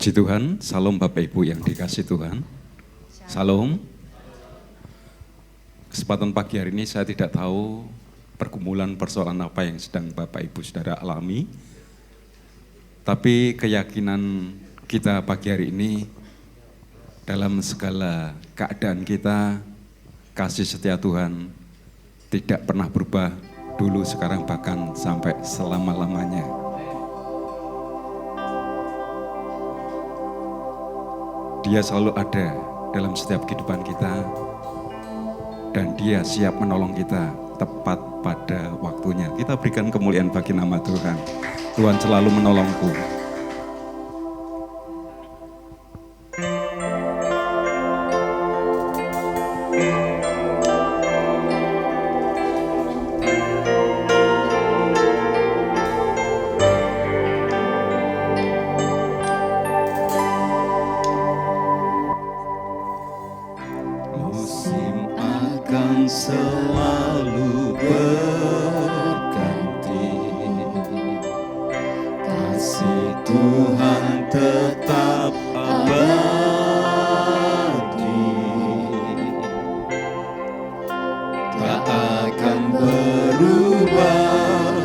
Puji Tuhan, salam Bapak Ibu yang dikasih Tuhan. Salam. Kesempatan pagi hari ini saya tidak tahu pergumulan persoalan apa yang sedang Bapak Ibu Saudara alami. Tapi keyakinan kita pagi hari ini dalam segala keadaan kita, kasih setia Tuhan tidak pernah berubah dulu, sekarang, bahkan sampai selama-lamanya. Dia selalu ada dalam setiap kehidupan kita dan Dia siap menolong kita tepat pada waktunya. Kita berikan kemuliaan bagi nama Tuhan. Tuhan selalu menolongku. Musim akan selalu berganti, kasih Tuhan tetap abadi, tak akan berubah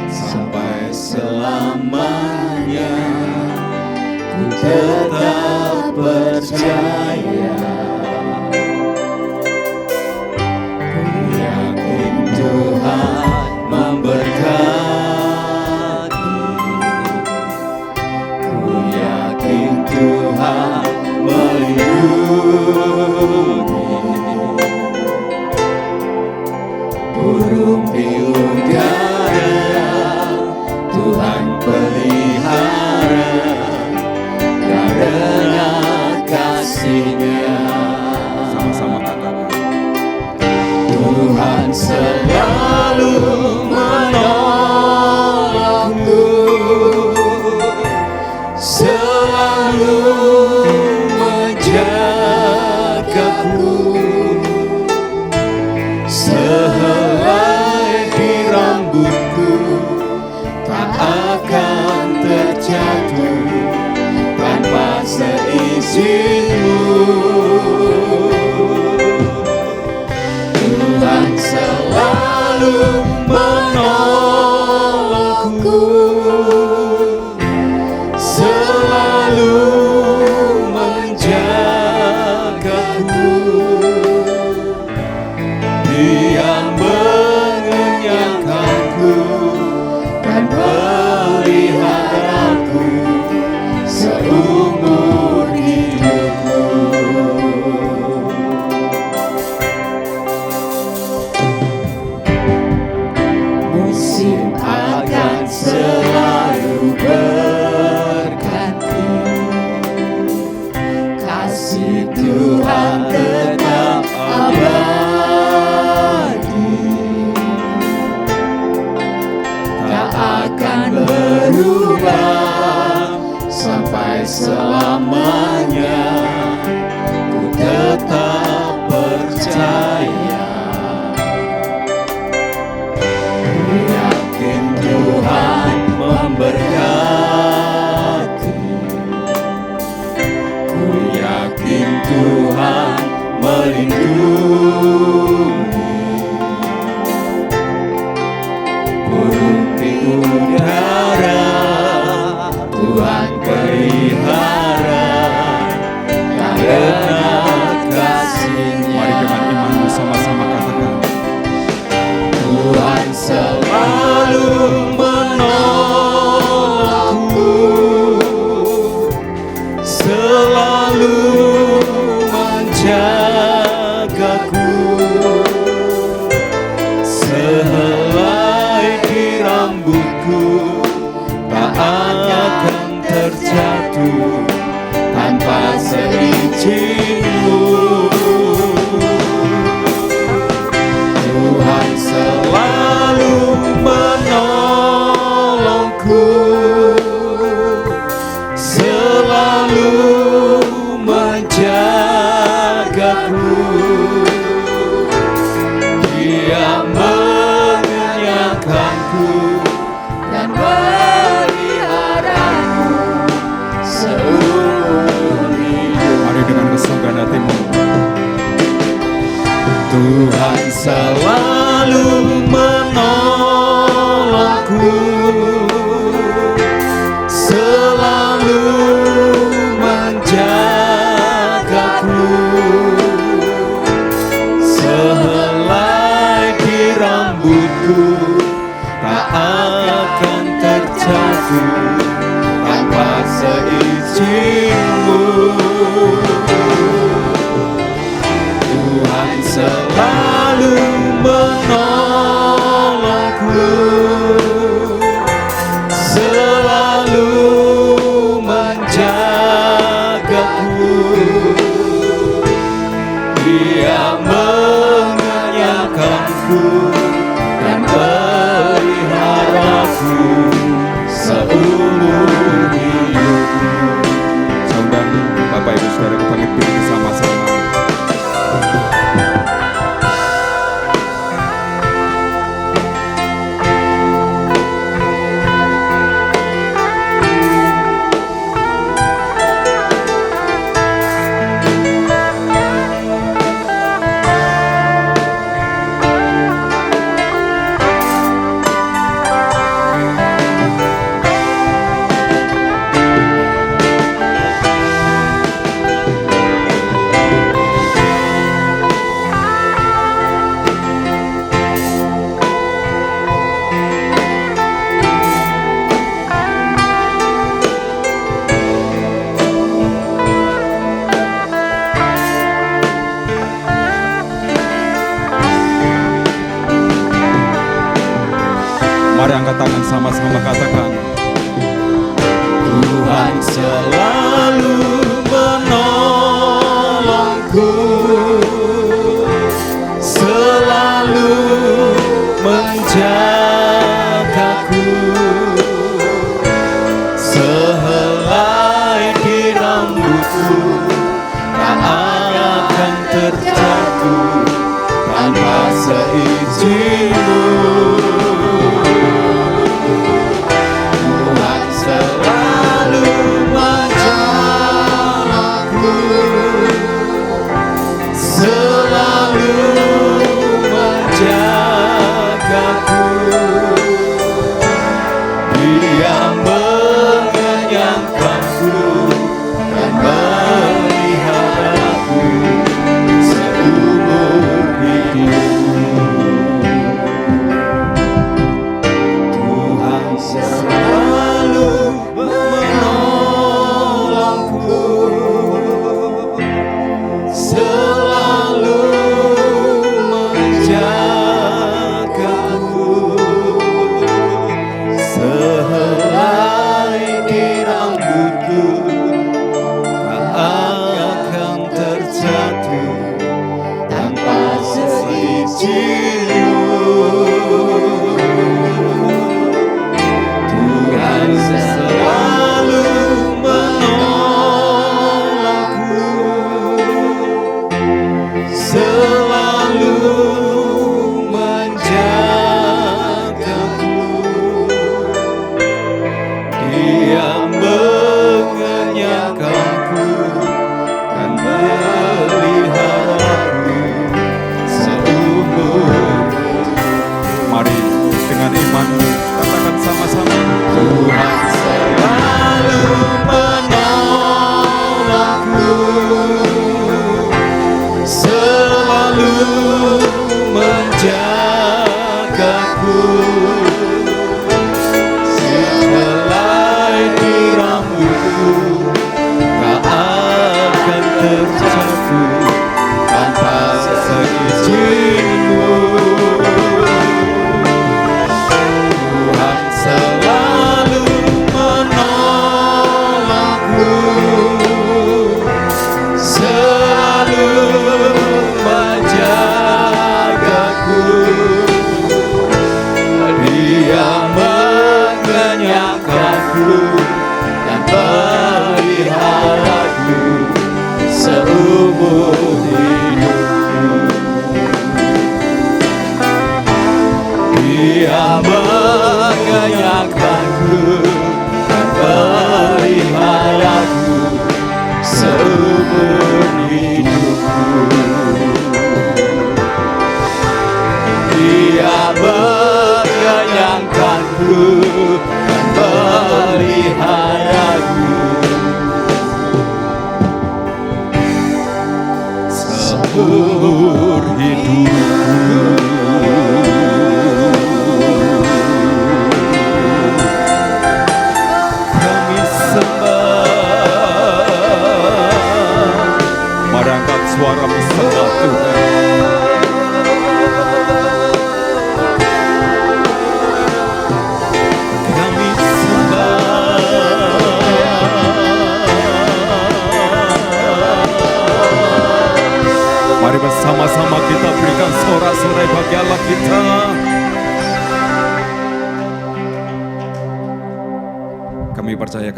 sampai selamanya. Ku tetap percaya, Tuhan memberkati, ku yakin Tuhan melindungi, burung di udara Tuhan pelihara, karena kasih-Nya. Sama-sama katakan, Tuhan selalu menolongku, selalu menjagaku, sehelai di rambutku tak akan terjatuh tanpa seizin-Mu. Tuhan selalu menolongku, selalu menjagaku, Dia mengenyangkanku dan peliharaku seumur hidupku. Musim akan selalu berganti, kasih Tuhan tetap abadi, tak akan berubah sampai selamanya. Ku tetap percaya, yakin Tuhan memberkati, ku yakin Tuhan melindungi, burung di udara Tuhan pelihara, karena kasih-Nya. Mari dengan iman bersama-sama katakan, Tuhan selalu menolongku, selalu menjagaku, sehelai di rambutku tak akan terjatuh tanpa seizin-Mu. Tuhan selalu menolongku, selalu menjagaku, Dia mengenyangkanku dan peliharaku seumur selalu menolongku, selalu menjagaku. Sehelai di rambutku tak akan terjatuh tanpa seizin-Mu. Tuhan selalu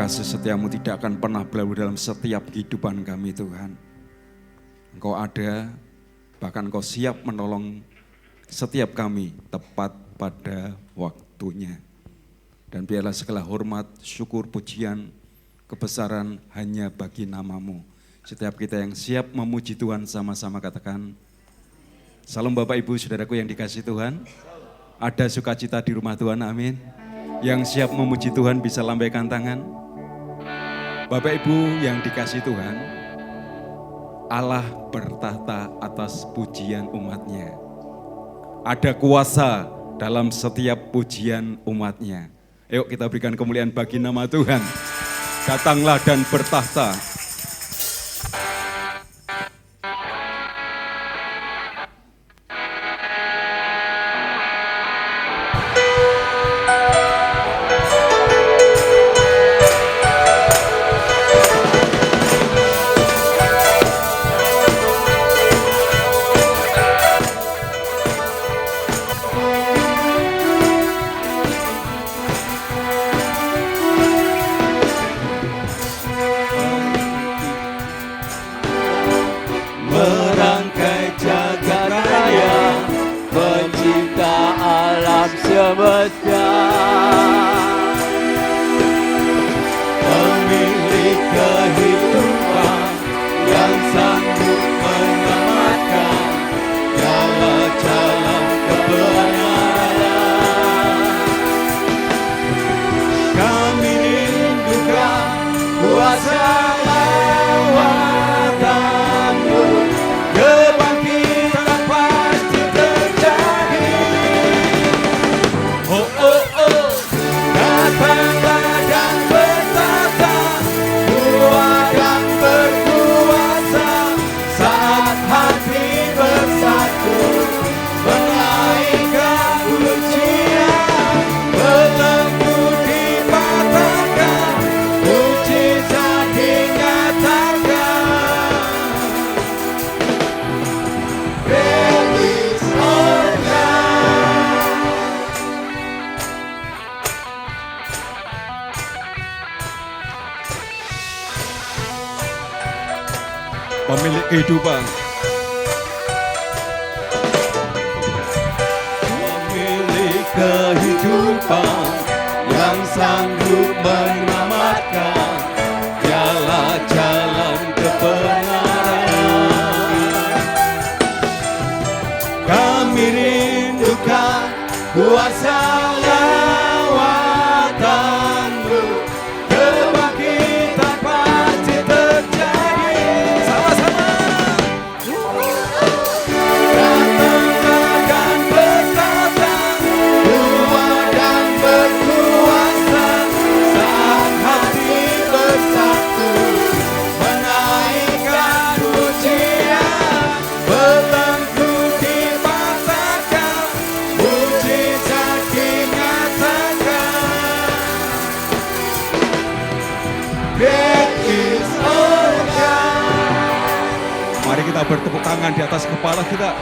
kasih setiamu tidak akan pernah berlalu dalam setiap kehidupan kami Tuhan. Engkau ada, bahkan Engkau siap menolong setiap kami tepat pada waktunya. Dan biarlah segala hormat, syukur, pujian, kebesaran hanya bagi nama-Mu. Setiap kita yang siap memuji Tuhan sama-sama katakan, salam Bapak Ibu Saudaraku yang dikasihi Tuhan. Ada sukacita di rumah Tuhan, amin. Yang siap memuji Tuhan bisa lambaikan tangan. Bapak Ibu yang dikasihi Tuhan, Allah bertahta atas pujian umatnya. Ada kuasa dalam setiap pujian umatnya. Yuk kita berikan kemuliaan bagi nama Tuhan. Datanglah dan bertahta. Pemilik kehidupan, pemilik kehidupan yang sanggup menyelamatkan, dialah jalan kebenaran. Kami rindukan kuasa lawatan-Mu, kebangkitan pasti terjadi. Sama-sama. Datanglah dan bertata, kuat dan berkuasa, saat hati bersatu, menaikkan pujian, belenggu dipatahkan, mujizat dinyatakan. Great is our God. mari kita bertepuk tangan di atas kepala kita.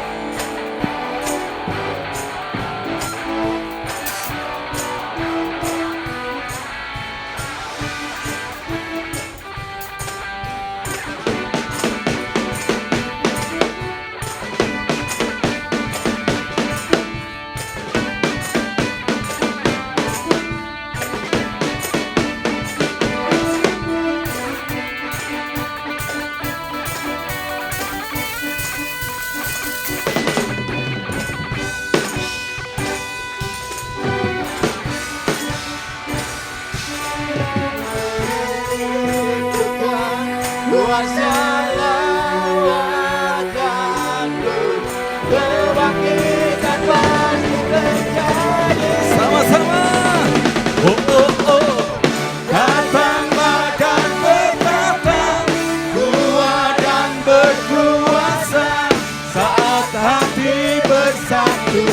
Kuasa lawatan-Mu, kebangkitan pasti terjadi. Sama-sama. Oh, oh, oh. Datanglah dan bertata, kuat dan berkuasa, saat hati bersatu,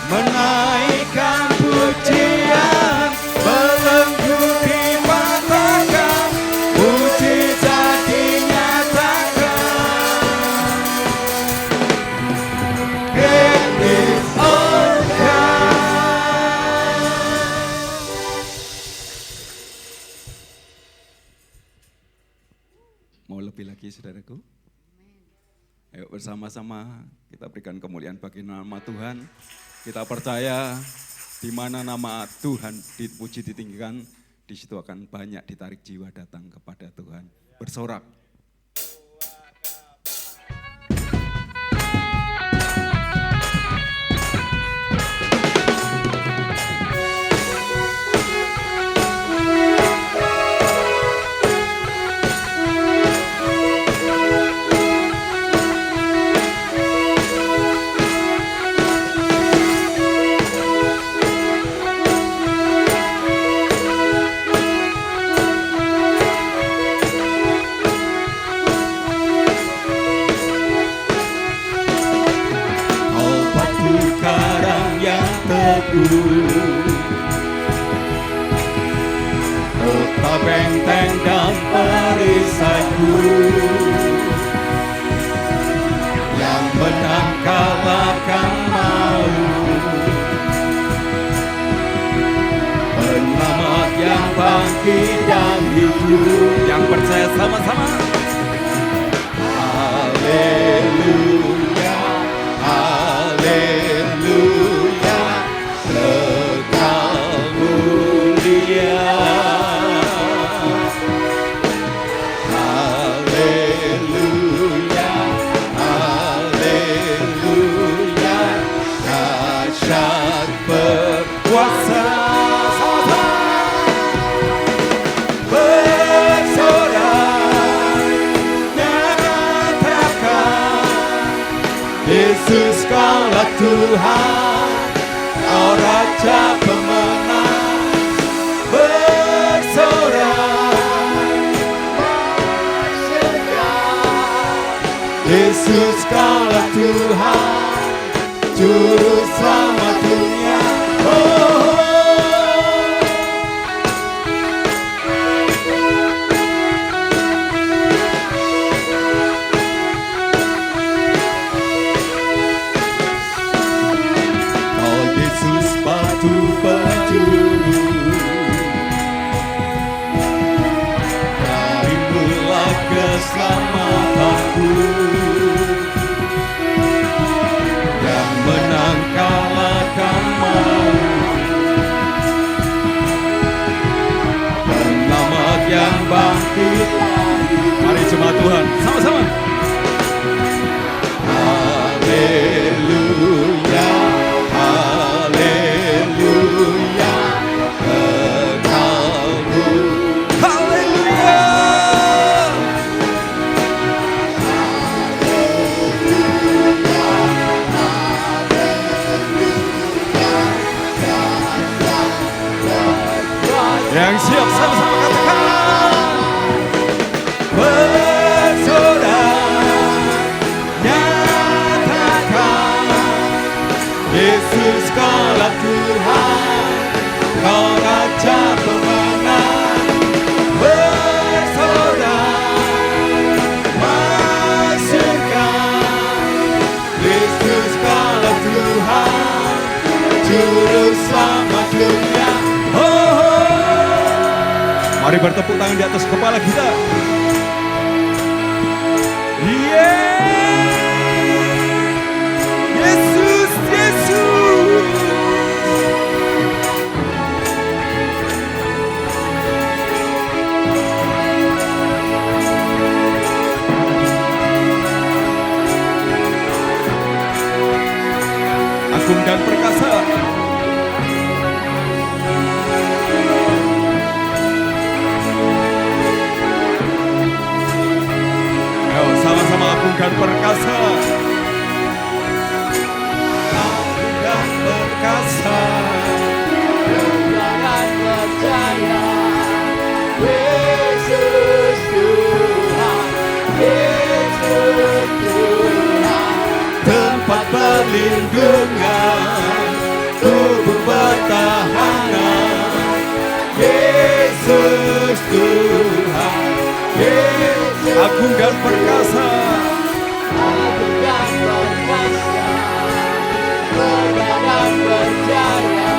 menaikkan pujian, belenggu dipatahkan, mujizat dinyatakan. Mau lebih lagi saudaraku? Ayo bersama-sama kita berikan kemuliaan bagi nama Tuhan. Kita percaya di mana nama Tuhan dipuji ditinggikan, di situ akan banyak ditarik jiwa datang kepada Tuhan. Bersorak. Kota benteng dan perisaiku, yang menang kalahkan maut, penyelamat yang bangkit dan hidup. Yang percaya sama-sama. Haleluya, haleluya, kekal mulia. Haleluya, haleluya, dahsyat berkuasa. Yesus kaulah Tuhan, Kau Raja pemenang, bersorak, Yesus kaulah Tuhan, Juru Selamat dunia. Darimulah keselamatanku, yang menang kalahkan maut, penyelamat yang bangkit. Mari jemaat Tuhan, sama-sama. Haleluya, haleluya, kekalmu. Haleluya, yang siap sama-sama katakan. Bersorak, nyatakan, Yesus kaulah Tuhan, Kau Raja pemenang. Bersorak, masyurkan, Yesus kaulah Tuhan, Juru Selamat dunia. Mari bertepuk tangan di atas kepala kita. Yesus, Yesus. Agung dan perkasa. Sama-sama agung dan perkasa. Agung dan perkasa, kebenaran percaya, Yesus Tuhan, Yesus Tuhan, tempat perlindungan, tubuh pertahanan, Yesus Tuhan, Yesus. Agung dan perkasa, agung dan perkasa, kebenaran percaya,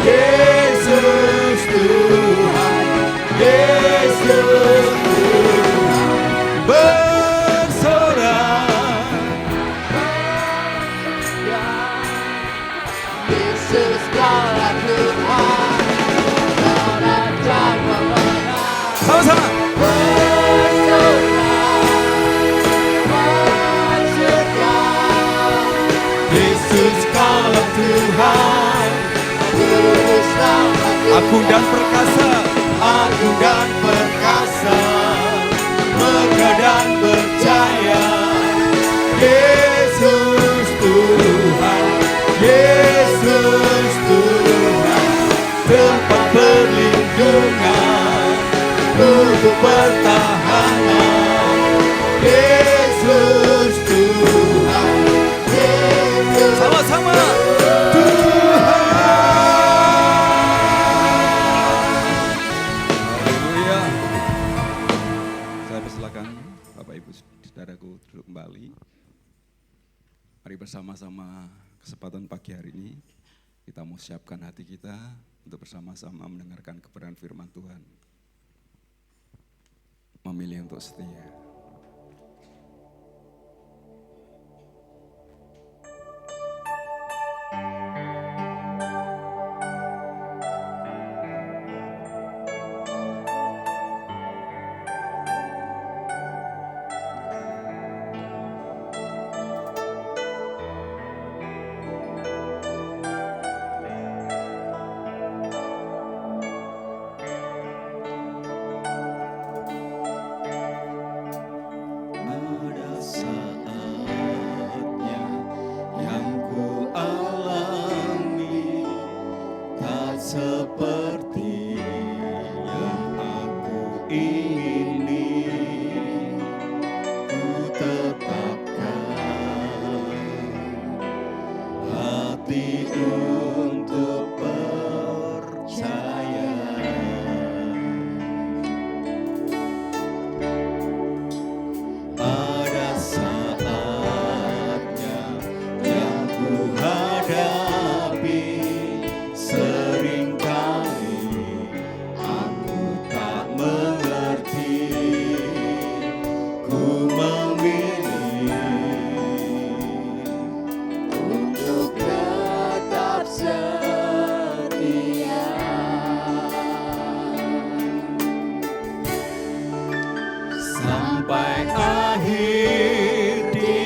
Yesus Tuhan, Yesus Tuhan. agung dan perkasa, agung dan perkasa, megah dan percaya. Yesus Tuhan, Yesus Tuhan, tempat perlindungan untuk pertahanan. Yesus Tuhan, Yesus. Sama-sama. haleluya. Saya persilakan Bapak Ibu Saudaraku duduk kembali. Mari bersama-sama kesempatan pagi hari ini kita mau siapkan hati kita untuk bersama-sama mendengarkan kebenaran firman Tuhan. Memilih untuk setia. Pada saatnya yang ku alami, tak seperti yang aku ingini, ku tetapkan hati untuk percaya. Ada saatnya yang ku hadapi, seringkali aku tak mengerti, ku memilih untuk tetap setia. Sampai akhir di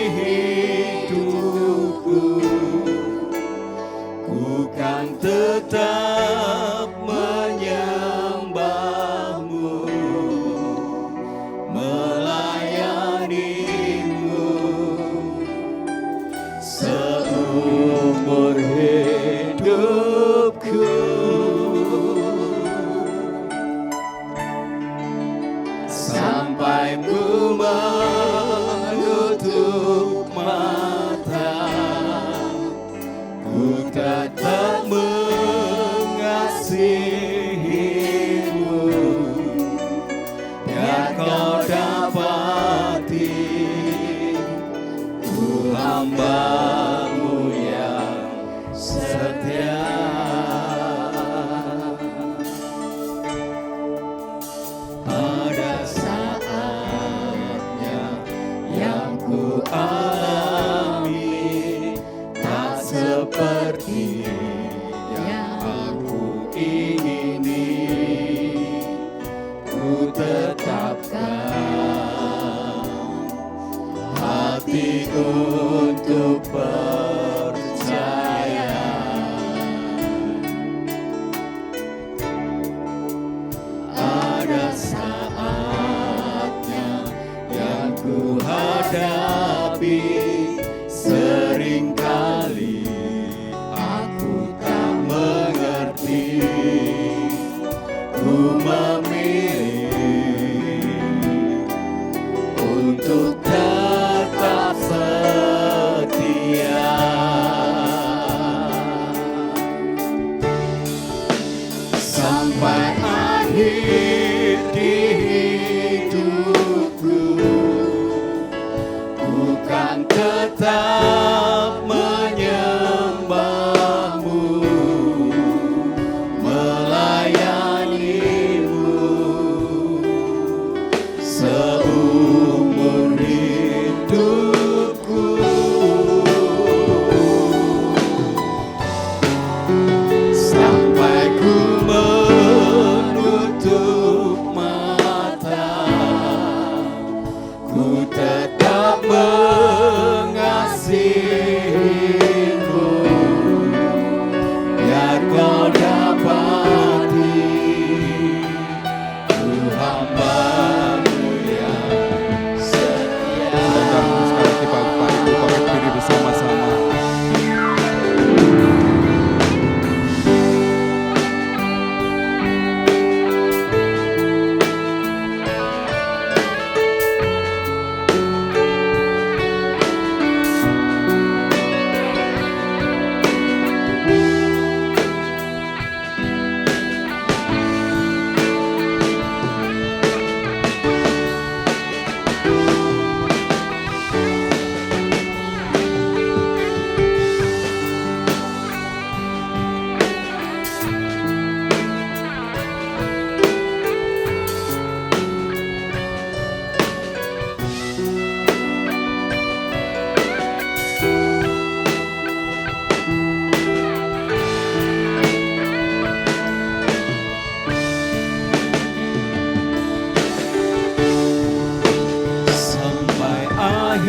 hidupku, ku kan tetap menyembahmu, melayanimu seumur hidupku. Sampai ku menutup mata, ku tetap mengasihimu, biar kau dapati ku hamba-Mu yang setia. Ada saatnya yang ku alami, tak seperti yang aku ingini, ku tetapkan hati untuk percaya. Ada saatnya yang ku hadapi, seringkali aku tak mengerti, ku memilih untuk tetap setia. Sampai akhir di hidupku,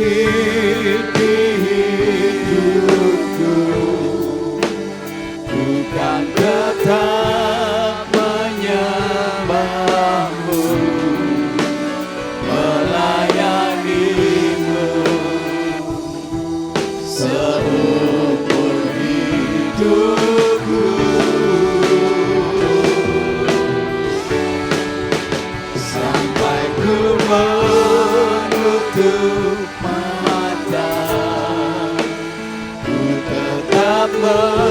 di hidupku, bukan tetap menyembahmu, melayanimu seumur hidupku, sampai ku menutup mata, ku tetap mengasihimu,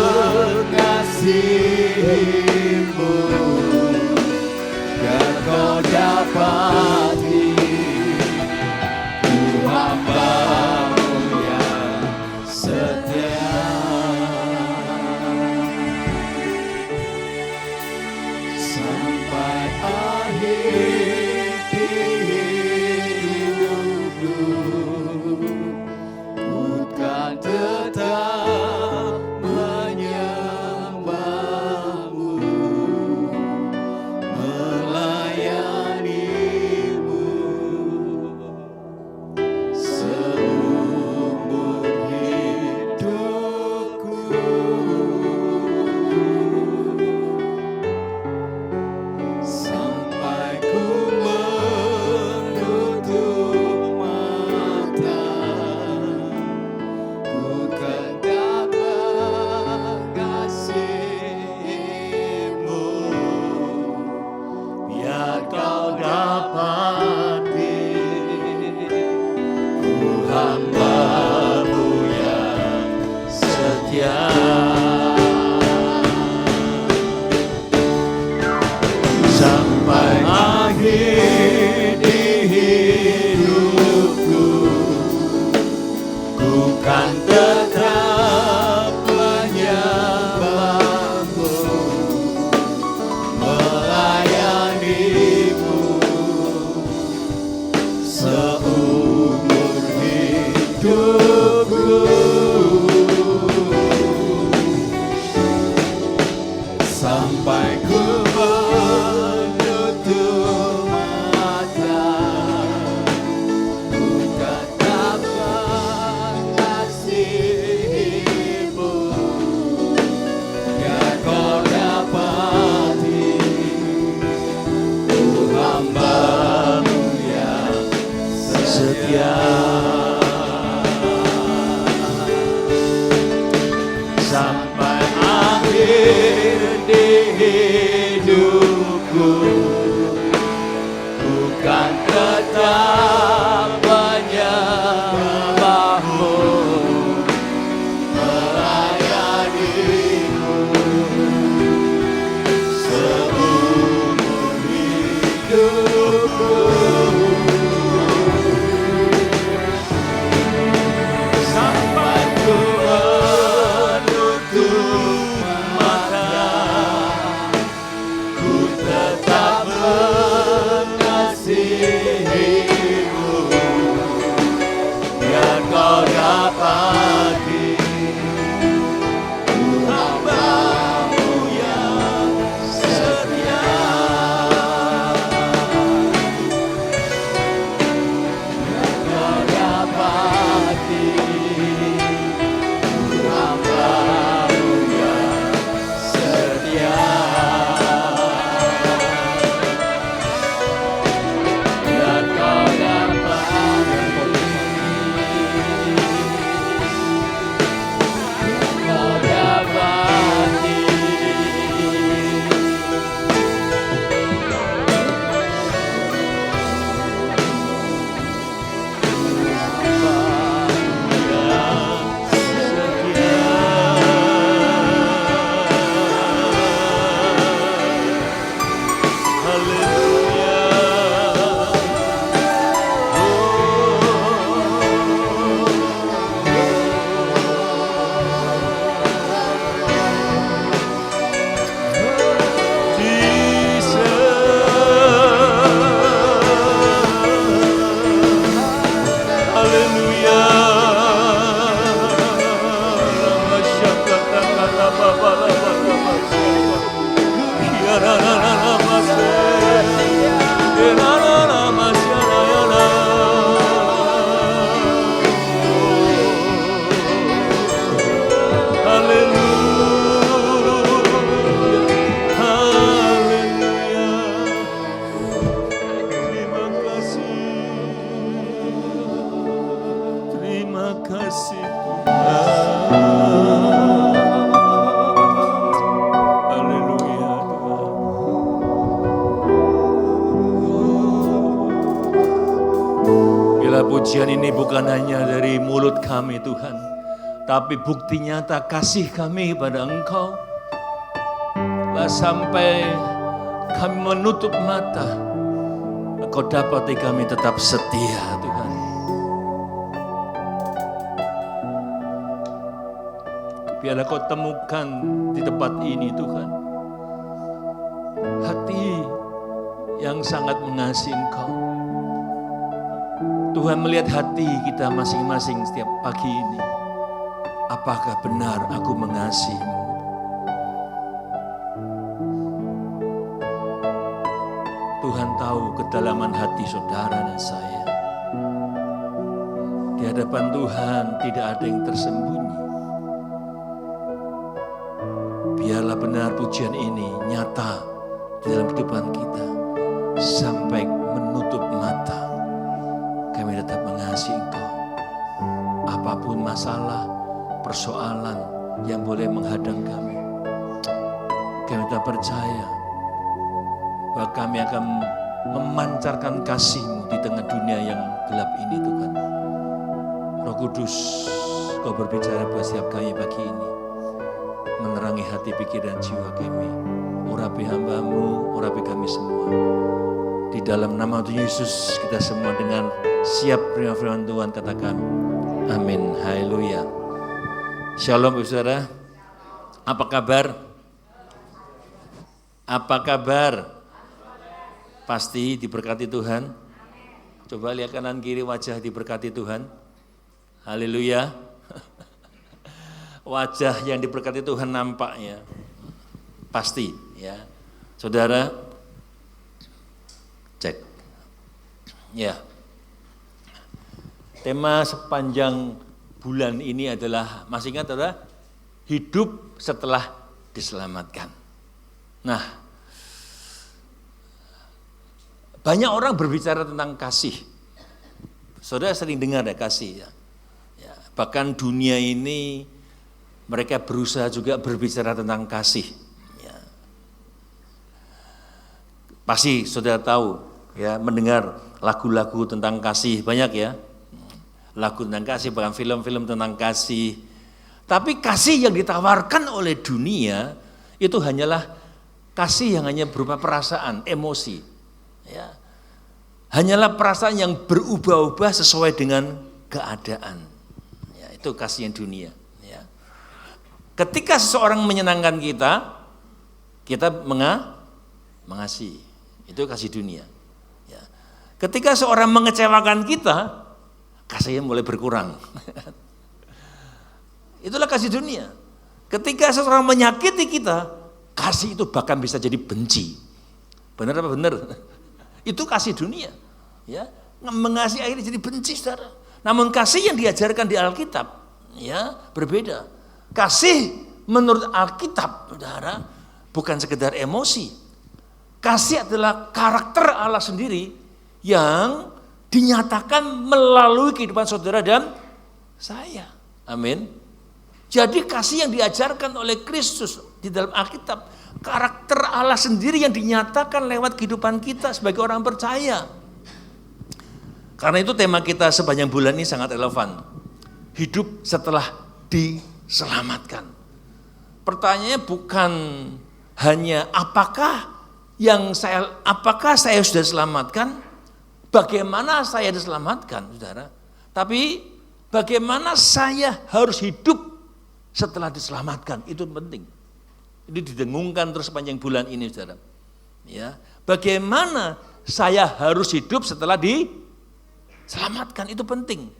dan kau dapati ku hamba-Mu yang setia. Sampai akhir hidupku, ku kan tetap menyembahmu, melayanimu seumur hidupku, sampai ku menutup mata, ku kan dapat kasih-Mu, biar kau dapati ku hamba-Mu yang setia. Sampai akhir di hidupku, ku kan tetap menyembahmu, melayanimu seumur hidupku, sampai ku menutup mata, ku kan dapat kasih-Mu, biar kau dapati ku hamba-Mu yang setia. Sampai akhir di hidupku, ku kan tetap menyembahmu, melayanimu seumur hidupku, sampai ku menutup mata, ku tetap mengasihi kasih Tuhan. Haleluya Tuhan. Bila pujian ini bukan hanya dari mulut kami Tuhan, tapi bukti nyata kasih kami pada Engkau. Lah sampai kami menutup mata, Engkau dapati kami tetap setia Tuhan. Biarlah Kau temukan di tempat ini Tuhan, hati yang sangat mengasihi Engkau. Tuhan melihat hati kita masing-masing setiap pagi ini. Apakah benar aku mengasihi-Mu? Tuhan tahu kedalaman hati saudara dan saya. Di hadapan Tuhan tidak ada yang tersembunyi. Biarlah benar pujian ini nyata di dalam kehidupan kita. Sampai menutup mata, kami tetap mengasihi Engkau. Apapun masalah, persoalan yang boleh menghadang kami, kami tetap percaya bahwa kami akan memancarkan kasih-Mu di tengah dunia yang gelap ini Tuhan. Roh Kudus, Kau berbicara buat setiap kami pagi ini, menerangi hati, pikiran, jiwa kami. Urapi hamba-Mu, urapi kami semua. Di dalam nama Tuhan Yesus kita semua dengan siap firman Tuhan katakan amin. Haleluya. Shalom saudara. Apa kabar? Apa kabar? Pasti diberkati Tuhan. Coba lihat kanan kiri, wajah diberkati Tuhan. Haleluya. Wajah yang diberkati Tuhan nampaknya. Pasti ya. Saudara, cek. Ya. Tema sepanjang bulan ini adalah, masih ingat adalah hidup setelah diselamatkan. Nah, banyak orang berbicara tentang kasih. Saudara sering dengar ya kasih ya. Ya, bahkan dunia ini mereka berusaha juga berbicara tentang kasih. Ya. Pasti saudara tahu ya, mendengar lagu-lagu tentang kasih banyak ya. Lagu tentang kasih, bahkan film-film tentang kasih. Tapi kasih yang ditawarkan oleh dunia itu hanyalah kasih yang hanya berupa perasaan, emosi. Ya. Hanyalah perasaan yang berubah-ubah sesuai dengan keadaan. Ya, itu kasih yang dunia. Ya. Ketika seseorang menyenangkan kita, kita mengasihi. Itu kasih dunia. Ya. Ketika seorang mengecewakan kita, kasihnya mulai berkurang. Itulah kasih dunia. Ketika seseorang menyakiti kita, kasih itu bahkan bisa jadi benci. Benar apa benar? Itu kasih dunia. Ya, mengasihi akhirnya jadi benci, saudara. Namun kasih yang diajarkan di Alkitab, ya, berbeda. Kasih menurut Alkitab, saudara, bukan sekedar emosi. Kasih adalah karakter Allah sendiri yang dinyatakan melalui kehidupan saudara dan saya. Amin. Jadi kasih yang diajarkan oleh Kristus di dalam Alkitab, karakter Allah sendiri yang dinyatakan lewat kehidupan kita sebagai orang percaya. Karena itu tema kita sepanjang bulan ini sangat relevan. Hidup setelah diselamatkan. Pertanyaannya bukan hanya apakah saya sudah diselamatkan, bagaimana saya diselamatkan, saudara. Tapi bagaimana saya harus hidup setelah diselamatkan, itu penting. Ini didengungkan terus sepanjang bulan ini, saudara. Ya, bagaimana saya harus hidup setelah diselamatkan, itu penting.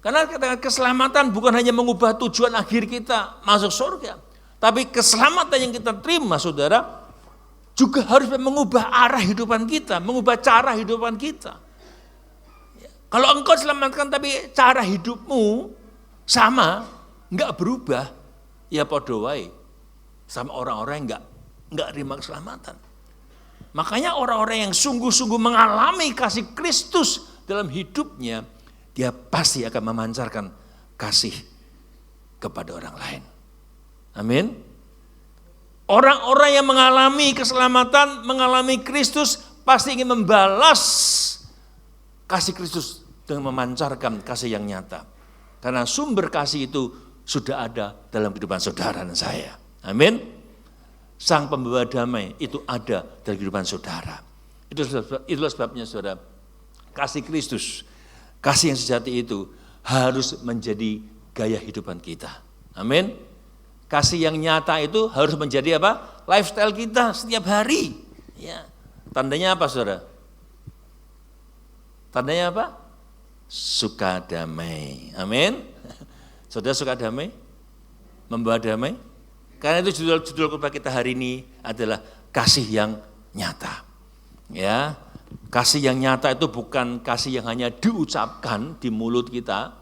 Karena keselamatan bukan hanya mengubah tujuan akhir kita masuk surga, tapi keselamatan yang kita terima, saudara, juga harus mengubah arah hidupan kita, mengubah cara hidupan kita. Kalau engkau selamatkan tapi cara hidupmu sama, enggak berubah, ya podo wae sama orang-orang yang enggak terima keselamatan. Makanya orang-orang yang sungguh-sungguh mengalami kasih Kristus dalam hidupnya, dia pasti akan memancarkan kasih kepada orang lain. Amin. Orang-orang yang mengalami keselamatan, mengalami Kristus, pasti ingin membalas kasih Kristus dengan memancarkan kasih yang nyata. Karena sumber kasih itu sudah ada dalam kehidupan saudara dan saya. Amin. Sang pembawa damai itu ada dalam kehidupan saudara. Itulah sebabnya saudara, kasih Kristus, kasih yang sejati itu harus menjadi gaya hidupan kita. Amin. Kasih yang nyata itu harus menjadi apa? Lifestyle kita setiap hari. Ya. Tandanya apa saudara? Tandanya apa? Suka damai. Amin. Saudara suka damai? Membawa damai? Karena itu judul khotbah kita hari ini adalah kasih yang nyata. Ya, kasih yang nyata itu bukan kasih yang hanya diucapkan di mulut kita,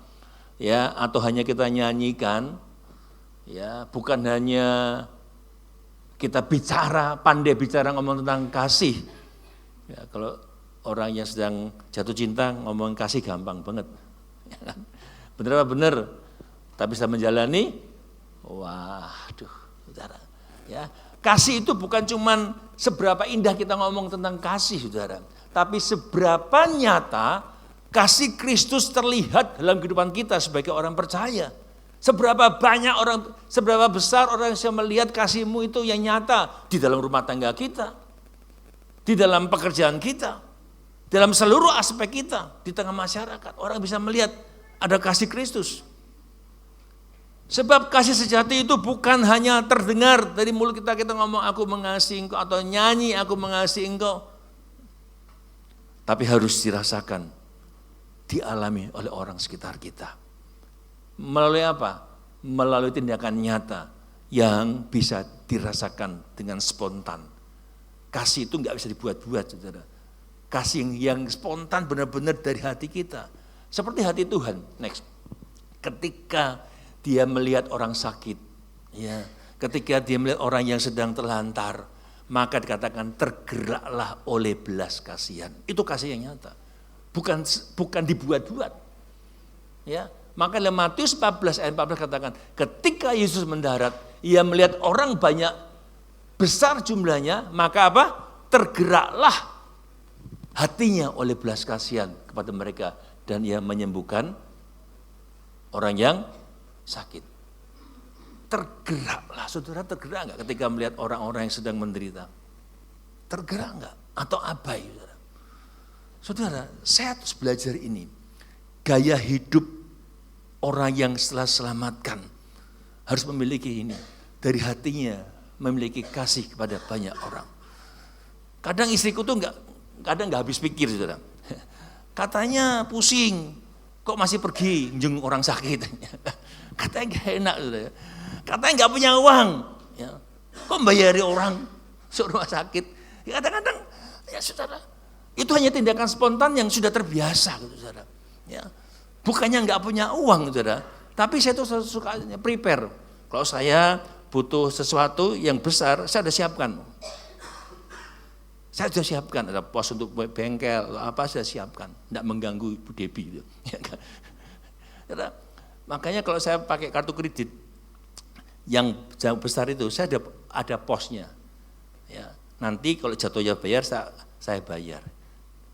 ya, atau hanya kita nyanyikan, ya, bukan hanya kita bicara, pandai bicara ngomong tentang kasih. Ya, kalau orang yang sedang jatuh cinta ngomong kasih gampang banget, bener apa bener, tapi bisa menjalani, waduh. Saudara, ya, kasih itu bukan cuman seberapa indah kita ngomong tentang kasih, saudara, tapi seberapa nyata kasih Kristus terlihat dalam kehidupan kita sebagai orang percaya. Seberapa banyak orang, seberapa besar orang yang melihat kasih-Mu itu yang nyata di dalam rumah tangga kita, di dalam pekerjaan kita, dalam seluruh aspek kita, di tengah masyarakat. Orang bisa melihat ada kasih Kristus. Sebab kasih sejati itu bukan hanya terdengar dari mulut kita ngomong aku mengasihi engkau atau nyanyi aku mengasihi engkau. Tapi harus dirasakan, dialami oleh orang sekitar kita. Melalui apa? Melalui tindakan nyata yang bisa dirasakan dengan spontan. Kasih itu enggak bisa dibuat-buat, saudara. Kasih yang spontan benar-benar dari hati kita. Seperti hati Tuhan. Next. Ketika dia melihat orang sakit, ya, ketika dia melihat orang yang sedang terlantar, maka dikatakan tergeraklah oleh belas kasihan. Itu kasih yang nyata, bukan dibuat-buat. Ya, maka dalam Matius 14 ayat 14 katakan, ketika Yesus mendarat, ia melihat orang banyak besar jumlahnya, maka apa? Tergeraklah hatinya oleh belas kasihan kepada mereka dan ia menyembuhkan orang yang sakit. Tergeraklah, saudara, tergerak enggak ketika melihat orang-orang yang sedang menderita? Tergerak enggak? Atau abai, saudara? Saudara, saya harus belajar ini. Gaya hidup orang yang setelah selamatkan harus memiliki ini. Dari hatinya memiliki kasih kepada banyak orang. Kadang istriku tuh kadang enggak habis pikir, saudara. Katanya pusing, kok masih pergi jenguk orang sakit. Katanya gak enak, saudara. Katanya gak punya uang. Ya. Kok bayari orang suruh rumah sakit. Ya, kadang-kadang, ya saudara, itu hanya tindakan spontan yang sudah terbiasa, gitu, saudara. Ya. Bukannya gak punya uang, saudara. Tapi saya tuh suka prepare. Kalau saya butuh sesuatu yang besar, saya sudah siapkan. Saya sudah siapkan, ada pos untuk bengkel, apa saya siapkan. Tidak mengganggu Ibu Debbie. Gitu. Ya, makanya kalau saya pakai kartu kredit yang besar itu, saya ada posnya. Ya, nanti kalau jatuhnya bayar, saya bayar.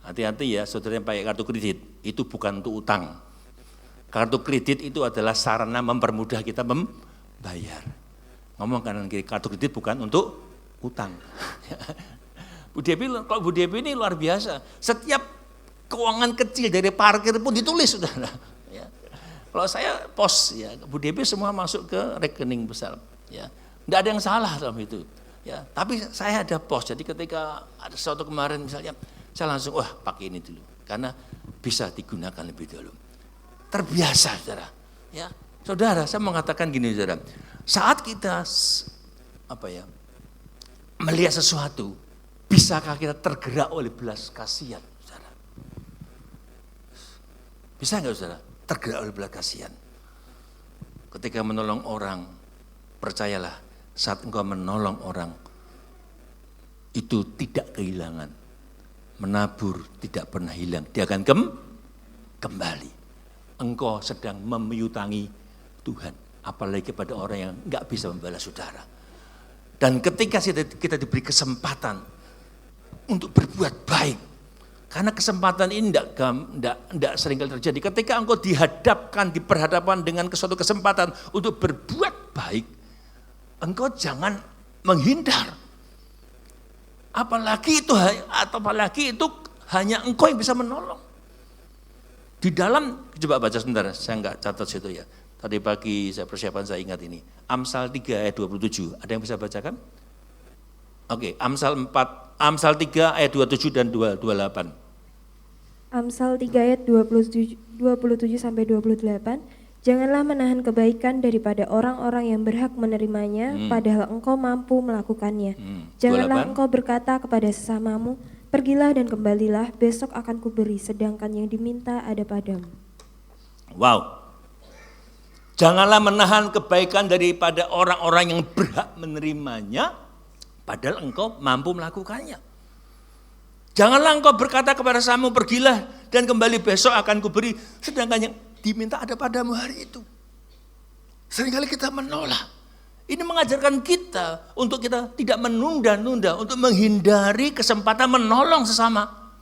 Hati-hati ya, saudara yang pakai kartu kredit, itu bukan untuk utang. Kartu kredit itu adalah sarana mempermudah kita membayar. Ngomong kanan kiri, kartu kredit bukan untuk utang. Bu Debbie, kalau Bu Debbie ini luar biasa. Setiap keuangan kecil dari parkir pun ditulis, saudara. Ya. Kalau saya pos, ya, Bu Debbie semua masuk ke rekening besar. Ya. Nggak ada yang salah dalam itu. Ya. Tapi saya ada pos, jadi ketika ada sesuatu kemarin misalnya, saya langsung, wah pakai ini dulu. Karena bisa digunakan lebih dulu. Terbiasa, saudara. Ya. Saudara, saya mengatakan gini, saudara. Saat kita melihat sesuatu, bisakah kita tergerak oleh belas kasihan, saudara? Bisa nggak, saudara? Tergerak oleh belas kasihan. Ketika menolong orang, percayalah, saat engkau menolong orang, itu tidak kehilangan. Menabur tidak pernah hilang, dia akan kembali. engkau sedang memiutangi Tuhan. Apalagi kepada orang yang enggak bisa membalas saudara. Dan ketika kita diberi kesempatan untuk berbuat baik, karena kesempatan ini tidak seringkali terjadi. Ketika engkau diperhadapkan dengan suatu kesempatan untuk berbuat baik, engkau jangan menghindar. Apalagi itu hanya engkau yang bisa menolong. Di dalam, coba baca sebentar, saya enggak catat situ ya. Tadi pagi saya persiapan, saya ingat ini. Amsal 3 ayat 27, ada yang bisa bacakan? Oke, Amsal 3 ayat 27 dan 28. Amsal 3 ayat 27 sampai 28. Janganlah menahan kebaikan daripada orang-orang yang berhak menerimanya, padahal engkau mampu melakukannya. Janganlah 28. engkau berkata kepada sesamamu, pergilah dan kembalilah, besok akan kuberi, sedangkan yang diminta ada padamu. Wow. Janganlah menahan kebaikan daripada orang-orang yang berhak menerimanya, padahal engkau mampu melakukannya. Janganlah engkau berkata kepada sesamamu, pergilah dan kembali, besok akan kuberi, sedangkan yang diminta ada padamu hari itu. Seringkali kita menolak. Ini mengajarkan kita untuk kita tidak menunda-nunda, untuk menghindari kesempatan menolong sesama.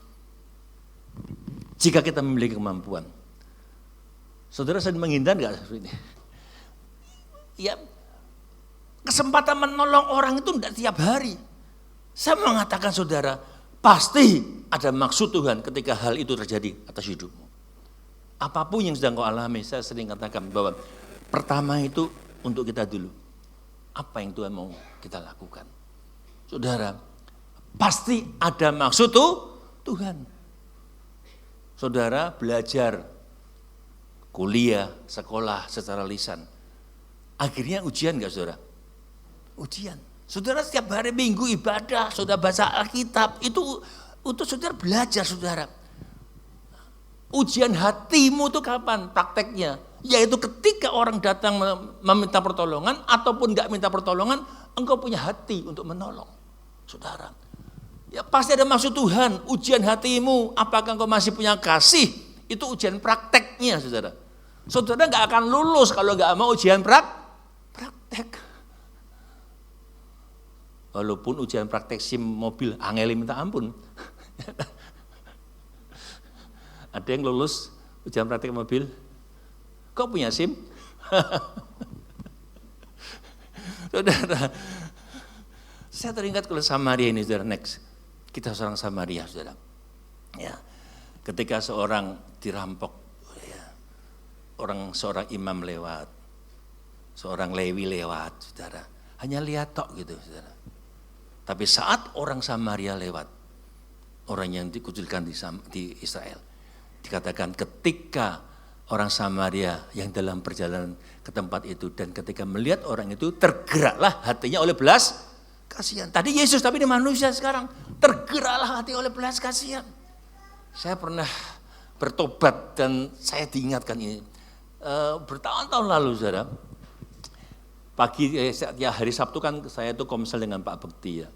Jika kita memiliki kemampuan. Saudara sedang menghindar enggak? Ya, kesempatan menolong orang itu tidak tiap hari. Saya mengatakan saudara, pasti ada maksud Tuhan ketika hal itu terjadi atas hidupmu. Apapun yang sedang kau alami, saya sering katakan bahwa pertama itu untuk kita dulu. Apa yang Tuhan mau kita lakukan? Saudara, pasti ada maksud Tuhan. Saudara belajar, kuliah, sekolah secara lisan. Akhirnya ujian enggak saudara? Ujian. Saudara setiap hari Minggu ibadah, saudara baca Alkitab, itu saudara belajar saudara. Ujian hatimu itu kapan prakteknya? Yaitu ketika orang datang meminta pertolongan ataupun enggak minta pertolongan, engkau punya hati untuk menolong. Saudara, ya pasti ada maksud Tuhan. Ujian hatimu, apakah engkau masih punya kasih? Itu ujian prakteknya saudara. Saudara enggak akan lulus kalau enggak mau ujian praktek. Walaupun ujian praktek SIM mobil, angeli minta ampun. Ada yang lulus ujian praktek mobil, kok punya SIM? Saudara, saya teringat kalau Samaria ini, saudara, next. Kita seorang Samaria, saudara. Ya, ketika seorang dirampok, ya, seorang imam lewat, seorang Lewi lewat, saudara. Hanya lihat tok gitu, saudara. Tapi saat orang Samaria lewat, orang yang dikucilkan di Israel, dikatakan ketika orang Samaria yang dalam perjalanan ke tempat itu dan ketika melihat orang itu tergeraklah hatinya oleh belas kasihan. Tadi Yesus tapi ini manusia sekarang, tergeraklah hati oleh belas kasihan. Saya pernah bertobat dan saya diingatkan ini bertahun-tahun lalu saudara. Pagi hari Sabtu kan saya itu komsel dengan Pak Bekti ya.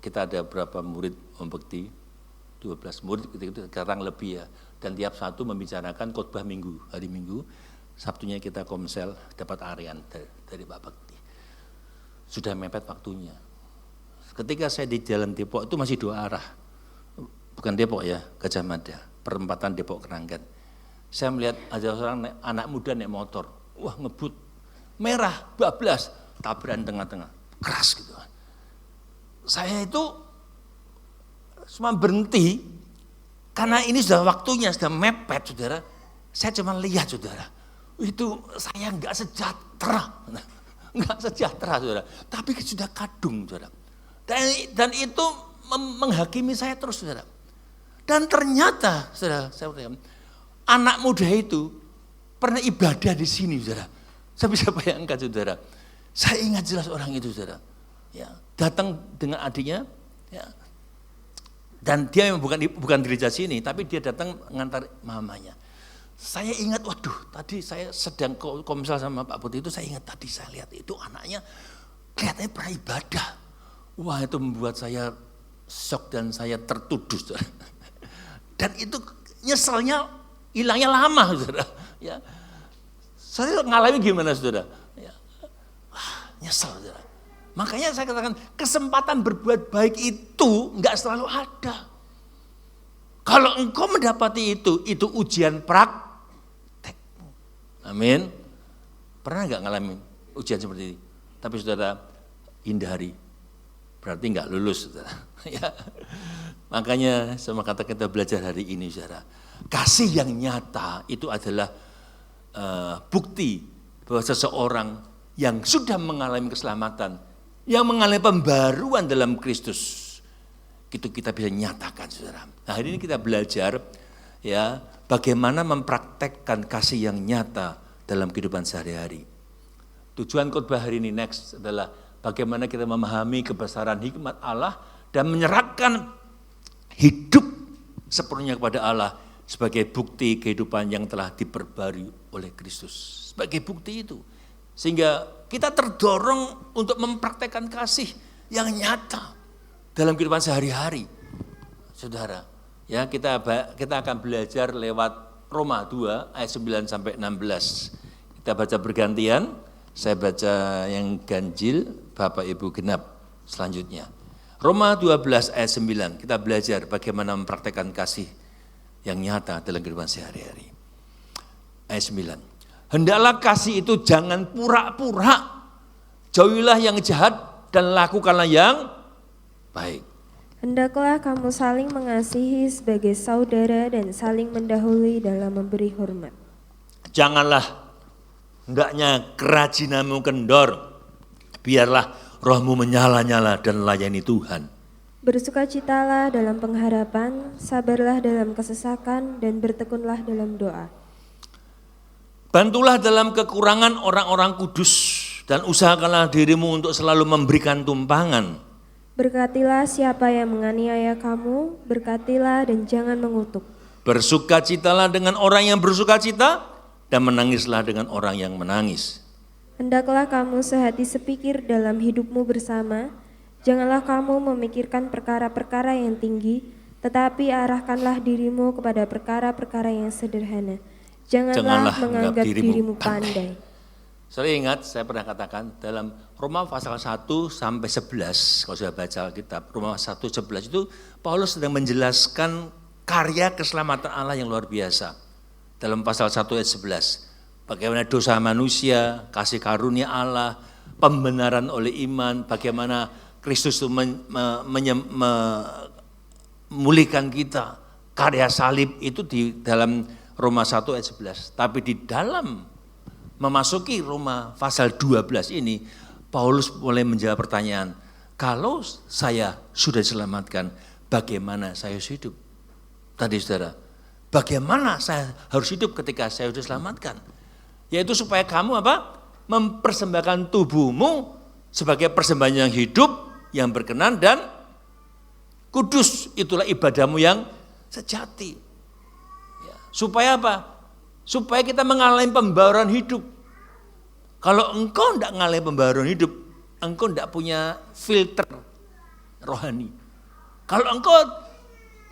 Kita ada berapa murid Om Bekti? 12 murid sekarang lebih ya. Dan tiap satu membicarakan khotbah minggu, hari Minggu. Sabtunya kita komsel dapat arian dari Pak Bekti. Sudah mepet waktunya. Ketika saya di Jalan Depok itu masih 2 arah. Bukan Depok ya, Gajah Mada, perempatan Depok Keranggan. Saya melihat ada seorang anak muda naik motor. Wah, ngebut. Merah, bablas, tabrakan tengah-tengah, keras gitu. Saya itu cuma berhenti, karena ini sudah waktunya, sudah mepet saudara. Saya cuma lihat saudara, itu saya enggak sejahtera, saudara. Tapi sudah kadung saudara. Dan itu menghakimi saya terus saudara. Dan ternyata saudara, anak muda itu pernah ibadah di sini saudara. Saya bisa bayangkan saudara, saya ingat jelas orang itu saudara, ya, datang dengan adiknya, ya, dan dia bukan gereja sini, tapi dia datang mengantar mamanya. Saya ingat, waduh, tadi saya sedang komsel sama Pak Putri itu, saya ingat tadi saya lihat itu anaknya kelihatannya beribadah. Wah, itu membuat saya shock dan saya tertuduh saudara. Dan itu nyeselnya hilangnya lama, saudara. Ya. Saya ngalami gimana, saudara? Ya. Wah, nyesel, saudara. Makanya saya katakan kesempatan berbuat baik itu enggak selalu ada. Kalau engkau mendapati itu ujian praktekmu. Amin. Pernah enggak ngalamin ujian seperti ini? Tapi saudara hindari. Berarti enggak lulus, saudara. Ya. Makanya sama kata kita belajar hari ini, saudara. Kasih yang nyata itu adalah bukti bahwa seseorang yang sudah mengalami keselamatan, yang mengalami pembaruan dalam Kristus, itu kita bisa nyatakan, saudara. Nah, hari ini kita belajar ya bagaimana mempraktekkan kasih yang nyata dalam kehidupan sehari-hari. Tujuan khotbah hari ini next adalah bagaimana kita memahami kebesaran hikmat Allah dan menyerahkan hidup sepenuhnya kepada Allah sebagai bukti kehidupan yang telah diperbarui oleh Kristus. Sebagai bukti itu. Sehingga kita terdorong untuk mempraktekkan kasih yang nyata dalam kehidupan sehari-hari. Saudara, ya kita akan belajar lewat Roma 2 ayat 9 sampai 16. Kita baca bergantian, saya baca yang ganjil, Bapak Ibu genap selanjutnya. Roma 12 ayat 9, kita belajar bagaimana mempraktekkan kasih yang nyata dalam kehidupan sehari-hari. Ayat 9. Hendaklah kasih itu jangan pura-pura. Jauhilah yang jahat dan lakukanlah yang baik. Hendaklah kamu saling mengasihi sebagai saudara dan saling mendahului dalam memberi hormat. Janganlah hendaknya kerajinanmu kendor. Biarlah rohmu menyala-nyala dan layani Tuhan. Bersukacitalah dalam pengharapan, sabarlah dalam kesesakan, dan bertekunlah dalam doa. Bantulah dalam kekurangan orang-orang kudus dan usahakanlah dirimu untuk selalu memberikan tumpangan. Berkatilah siapa yang menganiaya kamu, berkatilah dan jangan mengutuk. Bersukacitalah dengan orang yang bersukacita dan menangislah dengan orang yang menangis. Hendaklah kamu sehati sepikir dalam hidupmu bersama. Janganlah kamu memikirkan perkara-perkara yang tinggi, tetapi arahkanlah dirimu kepada perkara-perkara yang sederhana. Janganlah menganggap dirimu pandai. Saya ingat, saya pernah katakan dalam Roma pasal 1 sampai 11, kalau sudah baca Alkitab, Roma 1:11 itu Paulus sedang menjelaskan karya keselamatan Allah yang luar biasa. Dalam pasal 1 ayat 11, bagaimana dosa manusia, kasih karunia Allah, pembenaran oleh iman, bagaimana Kristus itu memulihkan kita, karya salib itu di dalam Roma 1 ayat 11. Tapi di dalam memasuki Roma pasal 12 ini, Paulus mulai menjawab pertanyaan, kalau saya sudah diselamatkan, bagaimana saya harus hidup? Tadi saudara, bagaimana saya harus hidup ketika saya sudah diselamatkan? Yaitu supaya kamu mempersembahkan tubuhmu sebagai persembahan yang hidup, yang berkenan dan kudus. Itulah ibadahmu yang sejati. Ya. Supaya apa? Supaya kita mengalami pembaruan hidup. Kalau engkau tidak mengalami pembaruan hidup, engkau tidak punya filter rohani. Kalau engkau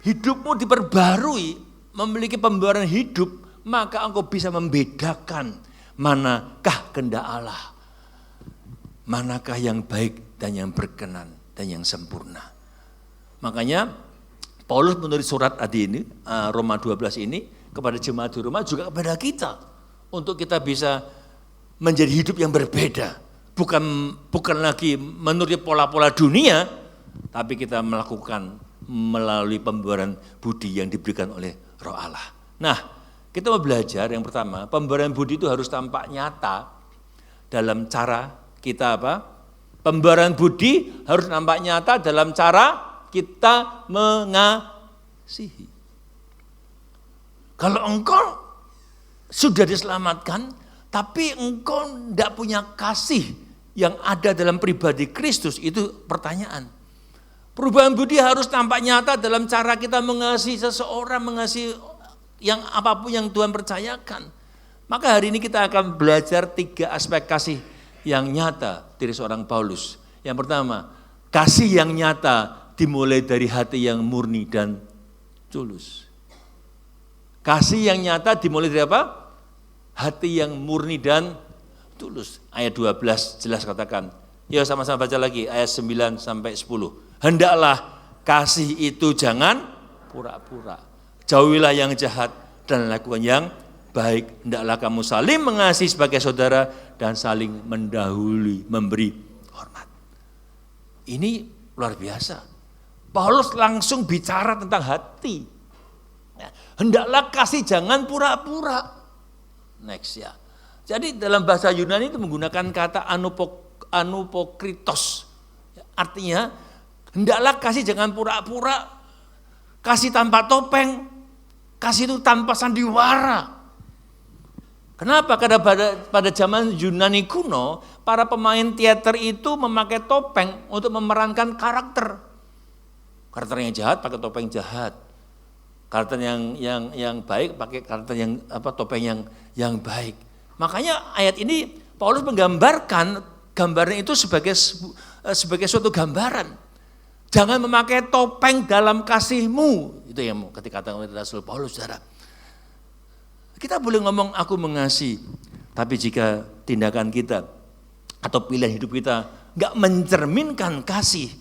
hidupmu diperbarui, memiliki pembaruan hidup, maka engkau bisa membedakan manakah kehendak Allah, manakah yang baik dan yang berkenan dan yang sempurna. Makanya Paulus menulis surat ini, Roma 12 ini, kepada jemaat di Roma, juga kepada kita, untuk kita bisa menjadi hidup yang berbeda. Bukan lagi menurut pola-pola dunia, tapi kita melakukan melalui pembaruan budi yang diberikan oleh Roh Allah. Nah, kita mau belajar yang pertama, pembaruan budi itu harus tampak nyata dalam cara kita Pembaruan budi harus nampak nyata dalam cara kita mengasihi. Kalau engkau sudah diselamatkan, tapi engkau tidak punya kasih yang ada dalam pribadi Kristus, itu pertanyaan. Perubahan budi harus tampak nyata dalam cara kita mengasihi seseorang, mengasihi yang apapun yang Tuhan percayakan. Maka hari ini kita akan belajar 3 aspek kasih yang nyata dari seorang Paulus. Yang pertama, kasih yang nyata dimulai dari hati yang murni dan tulus. Kasih yang nyata dimulai dari apa? Hati yang murni dan tulus. Ayat 12 jelas katakan. Ya sama-sama baca lagi ayat 9 sampai 10. Hendaklah kasih itu jangan pura-pura. Jauhilah yang jahat dan lakukan yang baik. Hendaklah kamu saling mengasihi sebagai saudara dan saling mendahului, memberi hormat. Ini luar biasa. Paulus langsung bicara tentang hati. Hendaklah kasih jangan pura-pura. Next ya. Jadi dalam bahasa Yunani itu menggunakan kata anupokritos. Artinya hendaklah kasih jangan pura-pura. Kasih tanpa topeng. Kasih itu tanpa sandiwara. Kenapa? Karena pada zaman Yunani kuno, para pemain teater itu memakai topeng untuk memerankan karakter. Karakter yang jahat pakai topeng jahat. Karakter yang baik pakai karakter yang topeng yang baik. Makanya ayat ini Paulus menggambarkan gambarnya itu sebagai suatu gambaran. Jangan memakai topeng dalam kasihmu. Itu yang ketika kata Rasul Paulus, saudara. Kita boleh ngomong aku mengasihi, tapi jika tindakan kita atau pilihan hidup kita nggak mencerminkan kasih,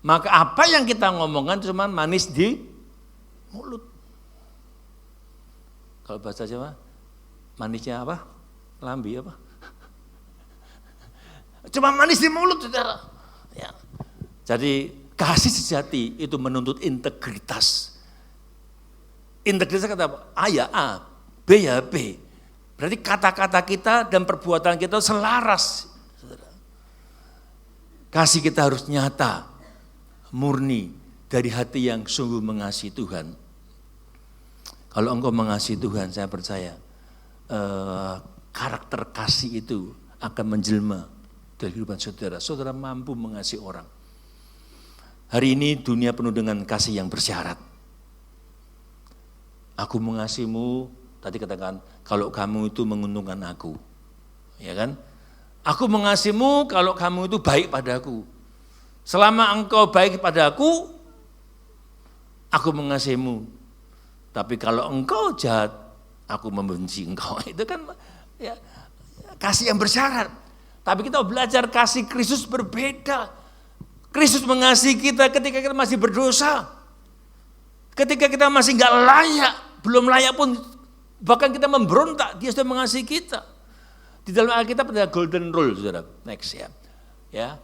maka apa yang kita ngomongkan cuma manis di mulut. Kalau bahasa Jawa, manisnya apa? Lambi apa? Cuma manis di mulut, saudara. Ya. Jadi kasih sejati itu menuntut integritas. Integritas kata apa? A ya A, B ya B. Berarti kata-kata kita dan perbuatan kita selaras. Saudara. Kasih kita harus nyata, murni, dari hati yang sungguh mengasihi Tuhan. Kalau engkau mengasihi Tuhan, saya percaya karakter kasih itu akan menjelma dari kehidupan saudara. Saudara mampu mengasihi orang. Hari ini dunia penuh dengan kasih yang bersyarat. Aku mengasihimu, tadi katakan, kalau kamu itu menguntungkan aku. Ya kan? Aku mengasihimu kalau kamu itu baik padaku. Selama engkau baik padaku, aku mengasihimu. Tapi kalau engkau jahat, aku membenci engkau. Itu kan ya, kasih yang bersyarat. Tapi kita belajar kasih Kristus berbeda. Kristus mengasihi kita ketika kita masih berdosa. Ketika kita masih nggak layak, belum layak pun, bahkan kita memberontak, dia sudah mengasihi kita. Di dalam Alkitab ada golden rule, saudara. Next ya. Ya.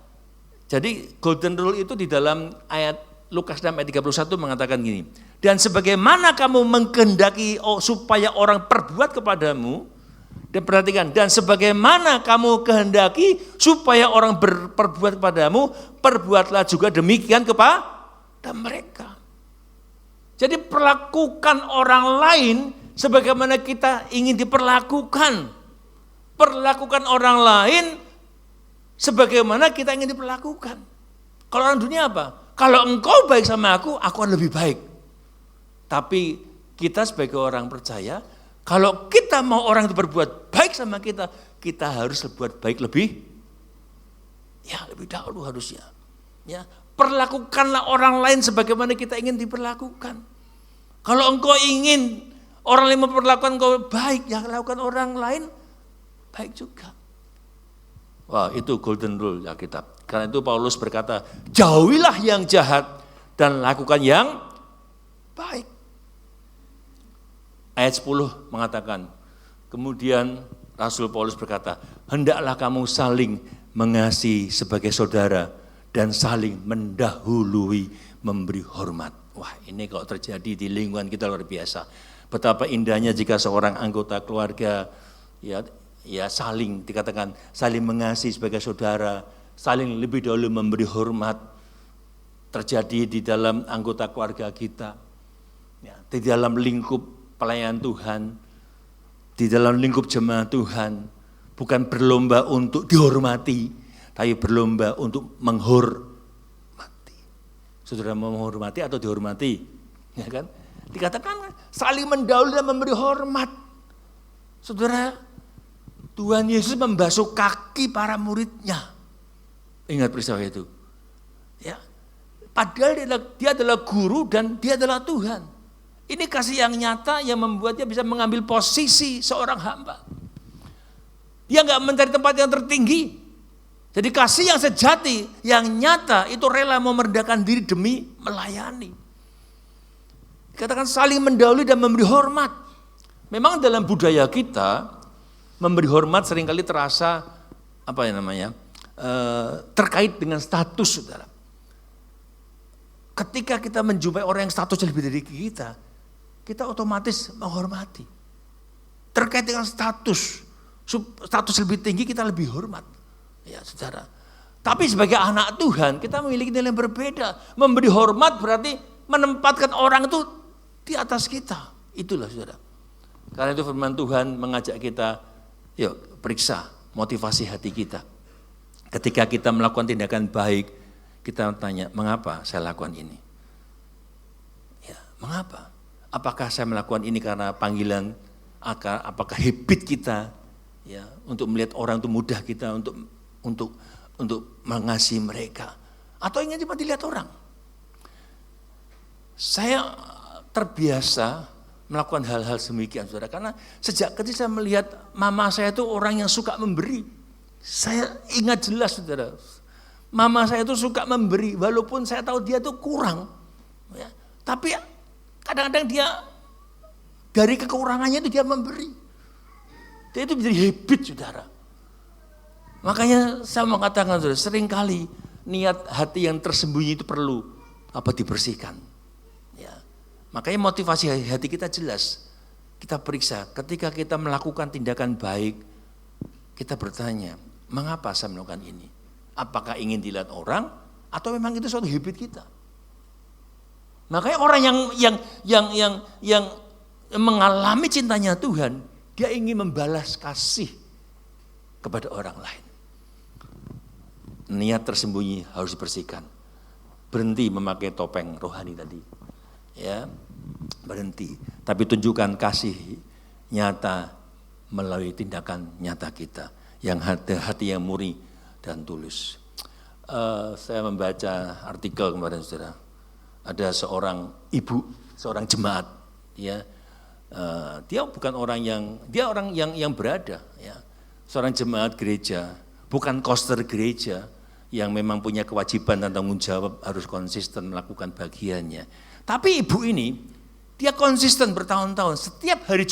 Jadi golden rule itu di dalam ayat Lukas 6 ayat 31 mengatakan gini. Dan sebagaimana kamu mengkehendaki supaya orang perbuat kepadamu, dan perhatikan, dan sebagaimana kamu kehendaki supaya orang berperbuat kepadamu, perbuatlah juga demikian kepada mereka. Jadi perlakukan orang lain sebagaimana kita ingin diperlakukan. Perlakukan orang lain sebagaimana kita ingin diperlakukan. Kalau orang dunia apa? Kalau engkau baik sama aku akan lebih baik. Tapi kita sebagai orang percaya, kalau kita mau orang itu berbuat baik sama kita, kita harus berbuat baik lebih dahulu harusnya. Ya, perlakukanlah orang lain sebagaimana kita ingin diperlakukan. Kalau engkau ingin orang lain memperlakukan engkau baik, ya lakukan orang lain baik juga. Wah, itu golden rule Alkitab. Karena itu Paulus berkata, jauhilah yang jahat dan lakukan yang baik. Ayat 10 mengatakan, kemudian Rasul Paulus berkata, hendaklah kamu saling mengasihi sebagai saudara dan saling mendahului memberi hormat. Wah, ini kalau terjadi di lingkungan kita luar biasa. Betapa indahnya jika seorang anggota keluarga ya saling dikatakan saling mengasihi sebagai saudara, saling lebih dahulu memberi hormat terjadi di dalam anggota keluarga kita. Ya, di dalam lingkup pelayanan Tuhan, di dalam lingkup jemaat Tuhan, bukan berlomba untuk dihormati, tapi berlomba untuk menghormati. Saudara mau menghormati atau dihormati? Ya kan? Dikatakan saling mendahului dan memberi hormat. Saudara, Tuhan Yesus membasuh kaki para muridnya. Ingat peristiwa itu. Ya. Padahal dia adalah guru dan dia adalah Tuhan. Ini kasih yang nyata yang membuat dia bisa mengambil posisi seorang hamba. Dia nggak mencari tempat yang tertinggi. Jadi kasih yang sejati, yang nyata itu rela mau merendahkan diri demi melayani. Katakan saling mendahului dan memberi hormat. Memang dalam budaya kita memberi hormat seringkali terasa terkait dengan status, saudara. Ketika kita menjumpai orang yang statusnya lebih dari kita, kita otomatis menghormati. Terkait dengan status lebih tinggi kita lebih hormat. Ya, saudara. Tapi sebagai anak Tuhan kita memiliki nilai yang berbeda. Memberi hormat berarti menempatkan orang itu di atas kita. Itulah, saudara. Karena itu firman Tuhan mengajak kita, yuk periksa motivasi hati kita. Ketika kita melakukan tindakan baik, kita tanya, mengapa saya lakukan ini? Ya, mengapa? Apakah saya melakukan ini karena panggilan, apakah habit kita, ya, untuk melihat orang itu mudah kita untuk mengasihi mereka, atau ingin cuma dilihat orang? Saya terbiasa melakukan hal-hal demikian, saudara, karena sejak kecil saya melihat mama saya itu orang yang suka memberi. Saya ingat jelas, saudara, mama saya itu suka memberi, walaupun saya tahu dia itu kurang, ya, tapi kadang-kadang dia dari kekurangannya itu dia memberi. Dia itu menjadi habit, saudara. Makanya saya mau katakan, saudara, seringkali niat hati yang tersembunyi itu perlu dibersihkan. Ya. Makanya motivasi hati kita jelas. Kita periksa, ketika kita melakukan tindakan baik, kita bertanya, mengapa saya melakukan ini? Apakah ingin dilihat orang atau memang itu suatu habit kita? Makanya orang yang mengalami cintanya Tuhan, dia ingin membalas kasih kepada orang lain. Niat tersembunyi harus dibersihkan. Berhenti memakai topeng rohani tadi. Ya, berhenti. Tapi tunjukkan kasih nyata melalui tindakan nyata kita. Yang hati yang murni dan tulus. Saya membaca artikel kemarin, saudara. Ada seorang ibu, seorang jemaat, ya. Dia bukan orang yang berada, ya. Seorang jemaat gereja, bukan koster gereja yang memang punya kewajiban dan tanggung jawab harus konsisten melakukan bagiannya. Tapi ibu ini, dia konsisten bertahun-tahun, setiap hari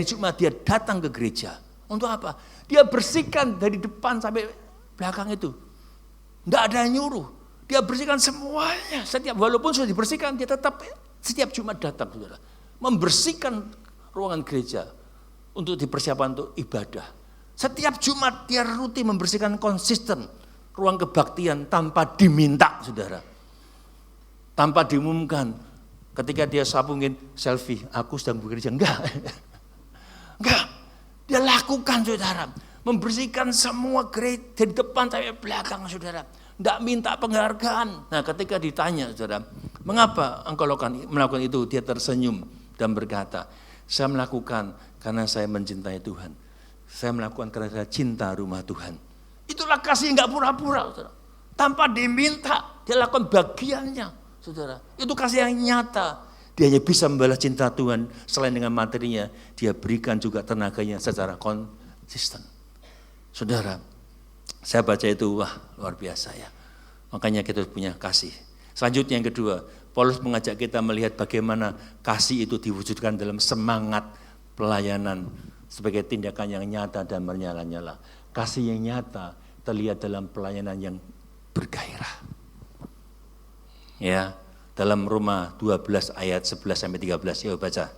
Jumat dia datang ke gereja. Untuk apa? Dia bersihkan dari depan sampai belakang itu. Tidak ada yang nyuruh. Dia bersihkan semuanya. Walaupun sudah dibersihkan, dia tetap setiap Jumat datang, saudara. Membersihkan ruangan gereja untuk dipersiapkan untuk ibadah. Setiap Jumat dia rutin membersihkan konsisten ruang kebaktian tanpa diminta, saudara. Tanpa diumumkan. Ketika dia mungkin selfie, aku sedang bekerja. Enggak. Dia lakukan, saudara. Membersihkan semua gereja dari depan sampai belakang, saudara. Tidak minta penghargaan. Nah, ketika ditanya, saudara, mengapa engkau melakukan itu? Dia tersenyum dan berkata, saya melakukan karena saya mencintai Tuhan. Saya melakukan karena saya cinta rumah Tuhan. Itulah kasih yang gak pura-pura, saudara. Tanpa diminta, dia lakukan bagiannya, saudara. Itu kasih yang nyata. Dia hanya bisa membalas cinta Tuhan. Selain dengan materinya, dia berikan juga tenaganya secara konsisten. Saudara, saya baca itu, wah luar biasa ya. Makanya kita punya kasih. Selanjutnya yang kedua, Paulus mengajak kita melihat bagaimana kasih itu diwujudkan dalam semangat pelayanan sebagai tindakan yang nyata dan menyala-nyala. Kasih yang nyata terlihat dalam pelayanan yang bergairah. Ya, dalam Roma 12 ayat 11 sampai 13. Yuk baca.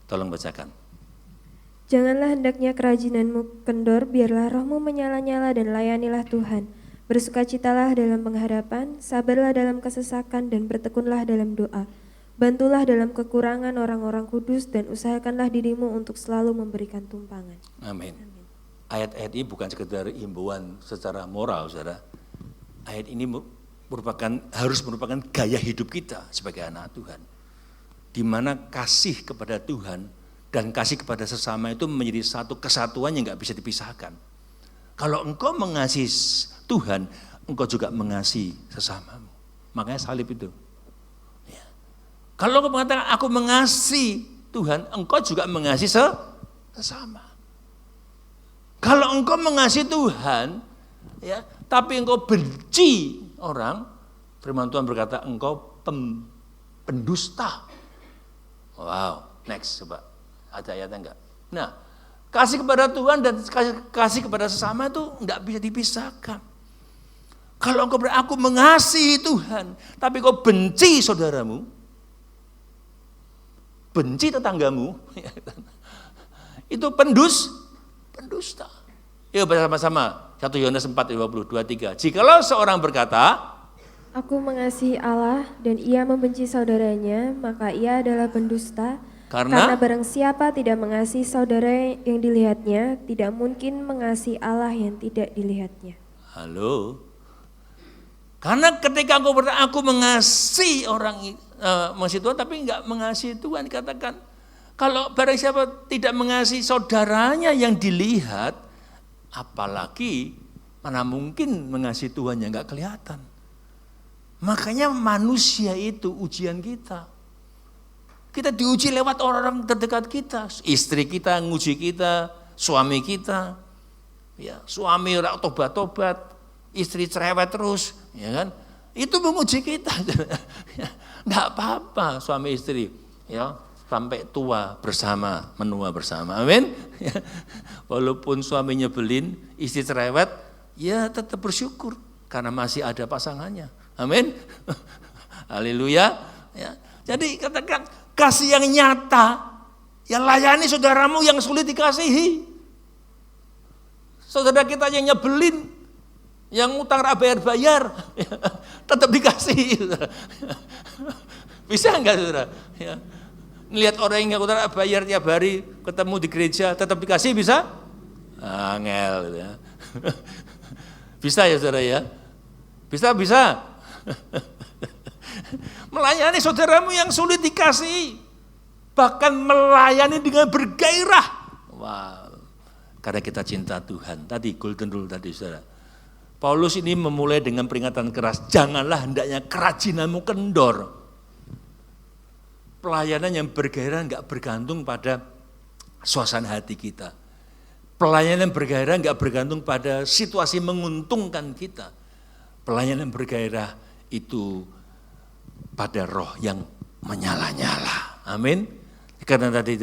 Tolong bacakan. Janganlah hendaknya kerajinanmu kendor, biarlah rohmu menyala-nyala dan layanilah Tuhan. Bersukacitalah dalam pengharapan, sabarlah dalam kesesakan dan bertekunlah dalam doa. Bantulah dalam kekurangan orang-orang kudus dan usahakanlah dirimu untuk selalu memberikan tumpangan. Amin. Ayat-ayat ini bukan sekedar himbauan secara moral, saudara. Ayat ini harus merupakan gaya hidup kita sebagai anak Tuhan. Di mana kasih kepada Tuhan dan kasih kepada sesama itu menjadi satu kesatuan yang gak bisa dipisahkan. Kalau engkau mengasihi Tuhan, engkau juga mengasihi sesamamu. Makanya salib itu. Ya. Kalau engkau mengatakan aku mengasihi Tuhan, engkau juga mengasihi sesama. Kalau engkau mengasihi Tuhan, ya, tapi engkau benci orang, firman Tuhan berkata engkau pendusta. Wow, next coba. Ada ayatnya enggak? Nah, kasih kepada Tuhan dan kasih kepada sesama itu enggak bisa dipisahkan. Kalau engkau aku mengasihi Tuhan, tapi kau benci saudaramu, benci tetanggamu, itu pendusta. Yuk bersama-sama 1 Yohanes 4:22-23. Jikalau seorang berkata, Aku mengasihi Allah dan ia membenci saudaranya, maka ia adalah pendusta. Karena barang siapa tidak mengasihi saudara yang dilihatnya, tidak mungkin mengasihi Allah yang tidak dilihatnya. halo. Karena ketika engkau berkata aku mengasihi orang, mengasihi Tuhan tapi enggak mengasihi Tuhan, katakan kalau barang siapa tidak mengasihi saudaranya yang dilihat, apalagi mana mungkin mengasihi Tuhan yang enggak kelihatan. Makanya manusia itu ujian kita. Kita diuji lewat orang-orang terdekat kita, istri kita nguji kita, suami kita, ya suami ora tobat-tobat, istri cerewet terus, ya kan? Itu menguji kita. Enggak apa-apa suami istri, ya sampai tua bersama, menua bersama. Amin. Walaupun suami nyebelin, istri cerewet, ya tetap bersyukur karena masih ada pasangannya. Amin. Haleluya. Ya. Jadi katakan kasih yang nyata, ya layani saudaramu yang sulit dikasihi. Saudara kita yang nyebelin, yang utang bayar-bayar, tetap dikasihi. Bisa enggak saudara? Ya. Lihat orang yang utang bayar tiap hari, ketemu di gereja, tetap dikasih bisa? Angel. Ya. Bisa ya saudara ya? Bisa. Melayani saudaramu yang sulit dikasihi, bahkan melayani dengan bergairah. Wow. Karena kita cinta Tuhan. Tadi golden rule tadi saudara. Paulus ini memulai dengan peringatan keras, janganlah hendaknya kerajinanmu kendor. Pelayanan yang bergairah enggak bergantung pada suasana hati kita. Pelayanan yang bergairah enggak bergantung pada situasi menguntungkan kita. Pelayanan yang bergairah itu pada roh yang menyala-nyala. Amin. Karena tadi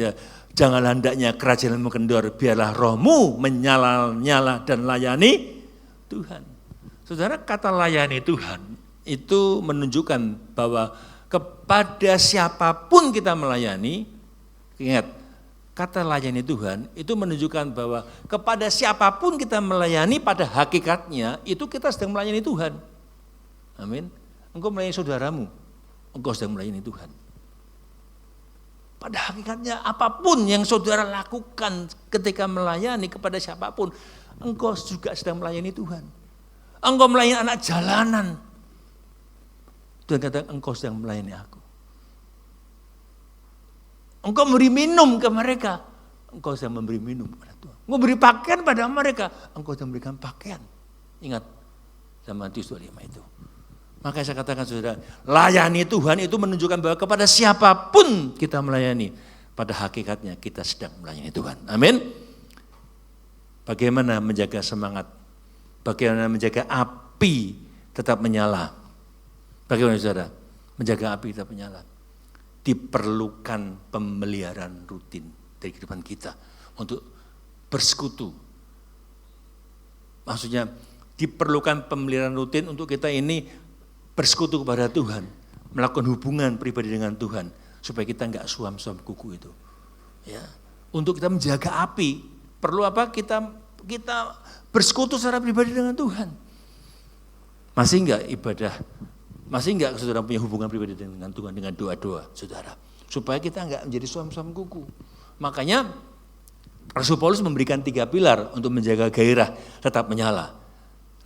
janganlah hendaknya kerajaanmu kendor, biarlah rohmu menyala-nyala dan layani Tuhan. Saudara, kata layani Tuhan itu menunjukkan bahwa kepada siapapun kita melayani, ingat, kata layani Tuhan itu menunjukkan bahwa kepada siapapun kita melayani pada hakikatnya itu kita sedang melayani Tuhan. Amin. Engkau melayani saudaramu, engkau sedang melayani Tuhan. Pada hakikatnya apapun yang saudara lakukan ketika melayani kepada siapapun, engkau juga sedang melayani Tuhan. Engkau melayani anak jalanan, Tuhan kata engkau sedang melayani aku. Engkau memberi minum ke mereka, engkau sedang memberi minum kepada Tuhan. Engkau beri pakaian pada mereka, engkau sedang memberikan pakaian. Ingat zaman Matius 25 itu. Maka saya katakan saudara, layani Tuhan itu menunjukkan bahwa kepada siapapun kita melayani, pada hakikatnya kita sedang melayani Tuhan. Amin. Bagaimana menjaga semangat? Bagaimana menjaga api tetap menyala? Bagaimana saudara? Menjaga api tetap menyala. Diperlukan pemeliharaan rutin dari kehidupan kita untuk bersekutu. Maksudnya diperlukan pemeliharaan rutin untuk kita ini bersekutu kepada Tuhan, melakukan hubungan pribadi dengan Tuhan, supaya kita enggak suam-suam kuku itu. Ya, untuk kita menjaga api, perlu apa? Kita bersekutu secara pribadi dengan Tuhan. Masih enggak ibadah? Masih enggak saudara punya hubungan pribadi dengan Tuhan dengan doa-doa, saudara? Supaya kita enggak menjadi suam-suam kuku. Makanya Rasul Paulus memberikan 3 pilar untuk menjaga gairah tetap menyala.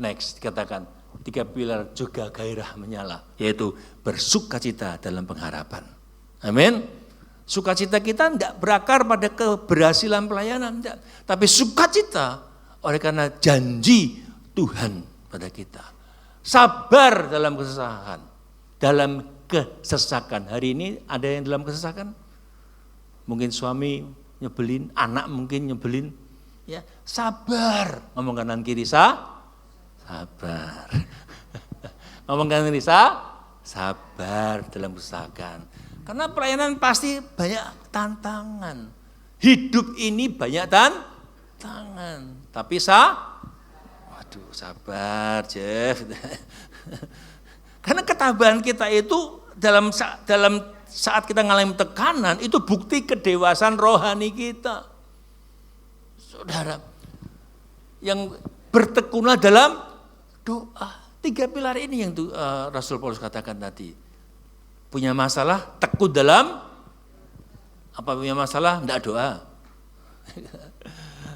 Next, dikatakan 3 pilar juga gairah menyala, yaitu bersukacita dalam pengharapan. Amin. Sukacita kita tidak berakar pada keberhasilan pelayanan, tidak. Tapi sukacita oleh karena janji Tuhan pada kita. Sabar dalam kesusahan, dalam kesesakan. Hari ini ada yang dalam kesesakan? Mungkin suami nyebelin, anak mungkin nyebelin. Ya, sabar. Ngomong kanan kiri, sabar. Ngomong kanan kiri, sabar dalam kesesakan. Karena pelayanan pasti banyak tantangan. Hidup ini banyak tantangan. Tapi waduh, sabar, Jeff. Karena ketabahan kita itu dalam saat kita mengalami tekanan, itu bukti kedewasaan rohani kita. Saudara, yang bertekunlah dalam doa. 3 pilar ini yang Rasul Paulus katakan tadi. Punya masalah, tekun dalam, apa punya masalah, enggak doa.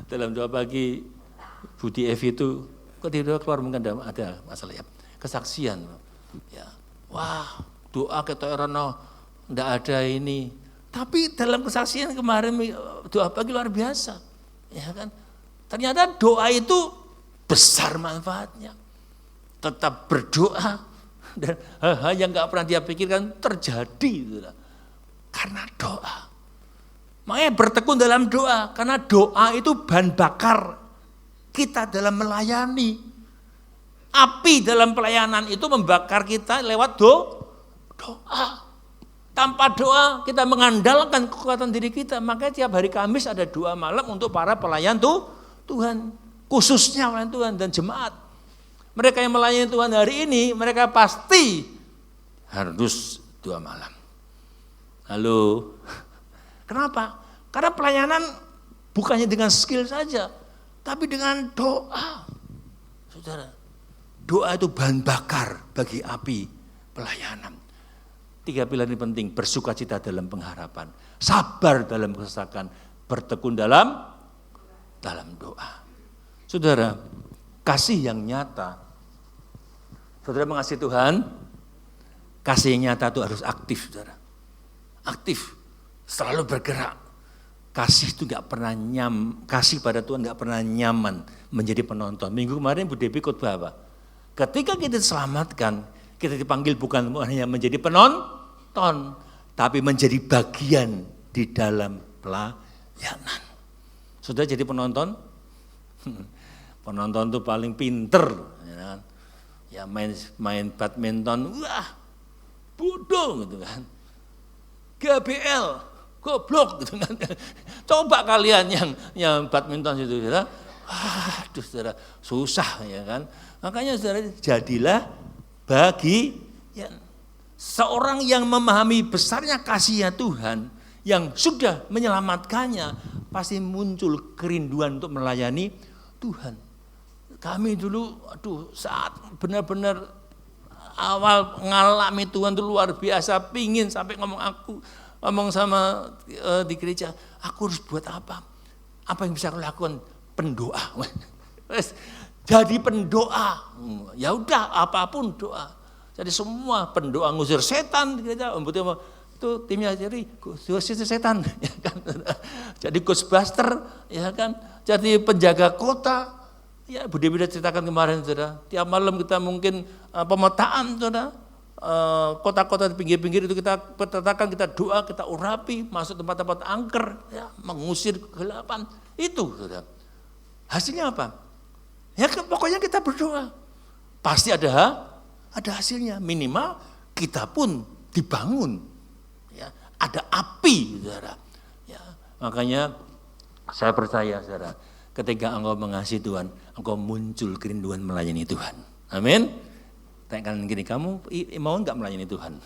Dalam doa pagi, Budi Evi itu, ketika keluar mungkin ada masalah ya, kesaksian. Ya, wah, doa kita Erono, enggak ada ini. Tapi dalam kesaksian kemarin doa pagi luar biasa, ya kan? Ternyata doa itu besar manfaatnya. Tetap berdoa dan hal-hal yang enggak pernah dia pikirkan terjadi, karena doa. Makanya bertekun dalam doa, karena doa itu bahan bakar kita dalam melayani. Api dalam pelayanan itu membakar kita lewat doa. Tanpa doa kita mengandalkan kekuatan diri kita. Makanya tiap hari Kamis ada doa malam untuk para pelayan Tuhan. Khususnya pelayan Tuhan dan jemaat. Mereka yang melayani Tuhan hari ini, mereka pasti harus doa malam. Halo. Kenapa? Karena pelayanan bukannya dengan skill saja, tapi dengan doa. Saudara, doa itu bahan bakar bagi api pelayanan. 3 pilar ini penting, bersukacita dalam pengharapan, sabar dalam kesesakan, bertekun dalam doa. Saudara, kasih yang nyata. Saudara mengasihi Tuhan, kasih yang nyata itu harus aktif, saudara. Aktif. Selalu bergerak. Kasih itu kasih pada Tuhan enggak pernah nyaman menjadi penonton. Minggu kemarin Bu Devi khotbah apa? Ketika kita diselamatkan, kita dipanggil bukan hanya menjadi penonton, tapi menjadi bagian di dalam pelayanan. Sudah jadi penonton? Penonton itu paling pinter, ya main badminton, wah bodoh gitu kan. GBL, goblok gitu kan. Coba kalian yang badminton itu, saudara. Aduh, saudara, susah ya kan. Makanya saudara, jadilah bagian. Seorang yang memahami besarnya kasih-Nya Tuhan, yang sudah menyelamatkannya, pasti muncul kerinduan untuk melayani Tuhan. Kami dulu, saat benar-benar awal ngalami Tuhan itu luar biasa, pingin sampai ngomong sama di gereja, aku harus buat apa? Apa yang bisa aku lakukan? Pendoa. Jadi pendoa. Ya udah, apapun doa. Jadi semua pendoa ngusir setan di gereja. Itu timnya jadi ngusir setan. Ya kan? Jadi Ghostbuster, ya kan? Jadi penjaga kota. Ya, Bu Dewi sudah ceritakan kemarin, saudara. Tiap malam kita mungkin pemetaan, saudara. Kota-kota di pinggir-pinggir itu kita petakan, kita doa, kita urapi, masuk tempat-tempat angker, ya, mengusir kegelapan. Itu, saudara. Hasilnya apa? Ya pokoknya kita berdoa. Pasti ada hasilnya. Minimal kita pun dibangun. Ya, ada api, saudara. Ya, makanya saya percaya, saudara. Ketika engkau mengasihi Tuhan, engkau muncul kerinduan melayani Tuhan. Amin. Tanyakan gini, kamu mau enggak melayani Tuhan?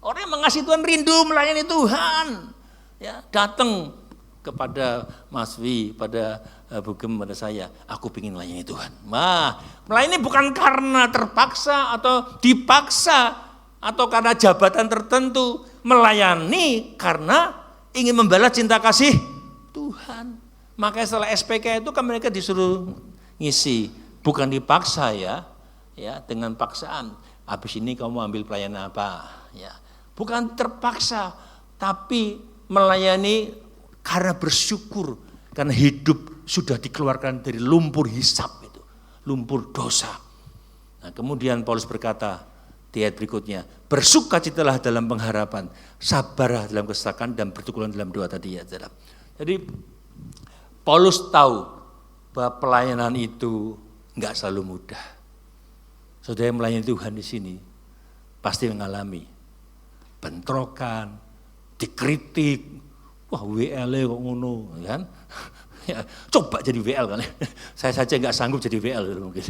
Orang yang mengasihi Tuhan rindu melayani Tuhan. Ya, datang kepada Mas Wi, pada Bugem, pada saya, aku ingin melayani Tuhan. Nah, melayani bukan karena terpaksa atau dipaksa atau karena jabatan tertentu, melayani karena ingin membalas cinta kasih Tuhan. Makanya setelah SPK itu kan mereka disuruh ngisi, bukan dipaksa ya dengan paksaan. Habis ini kamu ambil pelayanan apa? Ya, bukan terpaksa, tapi melayani karena bersyukur, karena hidup sudah dikeluarkan dari lumpur hisab itu, lumpur dosa. Nah, kemudian Paulus berkata di ayat berikutnya, Bersukacitalah dalam pengharapan, sabarlah dalam kesakan dan berteguran dalam doa tadi ya saudara. Jadi Paulus tahu bahwa pelayanan itu enggak selalu mudah. Saudara yang melayani Tuhan di sini pasti mengalami bentrokan, dikritik, wah WL kok ngono, kan? Ya, coba jadi WL kan. Saya saja nggak sanggup jadi WL mungkin.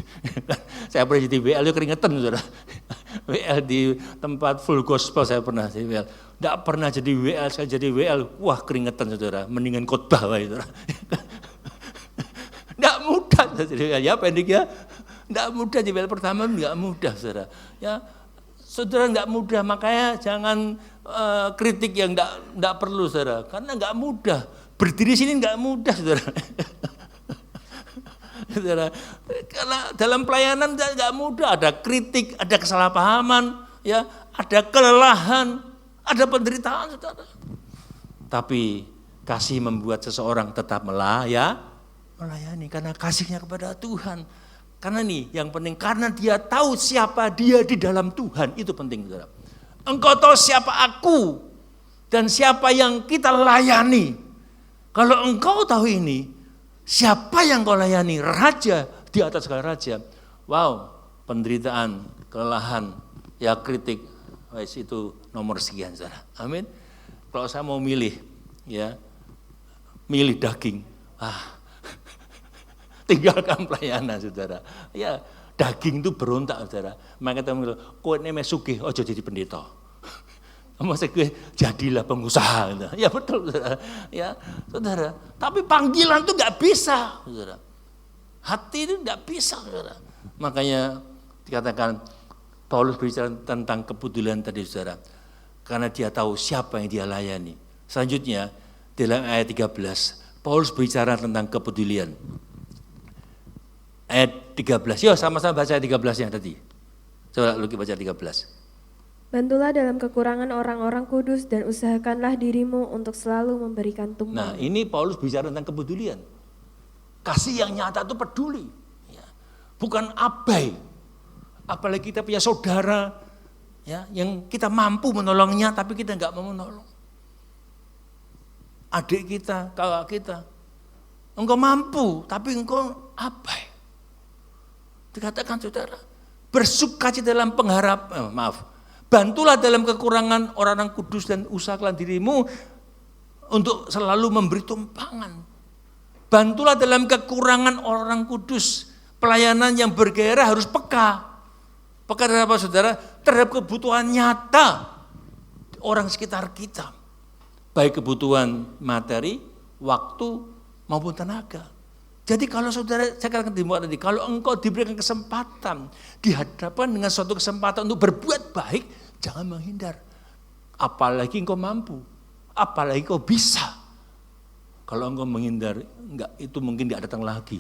Saya pernah jadi WL itu keringetan saudara. WL di tempat full gospel saya pernah jadi WL. Nggak pernah jadi WL, saya jadi WL, wah keringetan saudara. Mendingan khotbah saudara. Nggak mudah jadi WL ya pendek ya. Nggak mudah jadi WL pertama, nggak mudah saudara. Ya saudara nggak mudah, makanya jangan kritik yang nggak perlu saudara. Karena nggak mudah. Berdiri sini nggak mudah, saudara. Saudara, karena dalam pelayanan nggak mudah, ada kritik, ada kesalahpahaman, ya, ada kelelahan, ada penderitaan, saudara. Tapi kasih membuat seseorang tetap melayani karena kasihnya kepada Tuhan. Karena nih yang penting, karena dia tahu siapa dia di dalam Tuhan, itu penting, saudara. Engkau tahu siapa aku dan siapa yang kita layani. Kalau engkau tahu ini, siapa yang kau layani? Raja di atas segala raja. Wow, penderitaan, kelelahan, ya kritik, wes itu nomor sekian, saudara. Amin. Kalau saya mau milih, ya, milih daging, tinggalkan pelayanan, saudara. Ya, daging itu berontak, saudara. Maka kita bilang, kowe nek sugih, ojo jadi pendeta. Maksud gue jadilah pengusaha, gitu. Ya betul, saudara. Ya, saudara. Tapi panggilan itu nggak bisa, saudara. Hati itu nggak bisa, saudara. Makanya dikatakan Paulus berbicara tentang kepedulian tadi, saudara. Karena dia tahu siapa yang dia layani. Selanjutnya dalam ayat 13, Paulus berbicara tentang kepedulian. Ayat 13, yuk sama-sama baca ayat 13-nya tadi. Coba Luki baca 13. Bantulah dalam kekurangan orang-orang kudus dan usahakanlah dirimu untuk selalu memberikan tumbang. Nah ini Paulus bicara tentang kepedulian. Kasih yang nyata itu peduli. Ya. Bukan abai. Apalagi kita punya saudara ya, yang kita mampu menolongnya tapi kita nggak mau menolong. Adik kita, kakak kita. Engkau mampu tapi engkau abai. Dikatakan saudara, bersukacita dalam bantulah dalam kekurangan orang-orang kudus dan usahakanlah dirimu untuk selalu memberi tumpangan. Bantulah dalam kekurangan orang kudus. Pelayanan yang bergairah harus peka. Peka terhadap apa, saudara? Terhadap kebutuhan nyata orang sekitar kita. Baik kebutuhan materi, waktu, maupun tenaga. Jadi kalau saudara, saya katakan tadi, kalau engkau diberikan kesempatan, dihadapkan dengan suatu kesempatan untuk berbuat baik, jangan menghindar. Apalagi engkau mampu, apalagi engkau bisa. Kalau engkau menghindar, enggak, itu mungkin tidak datang lagi.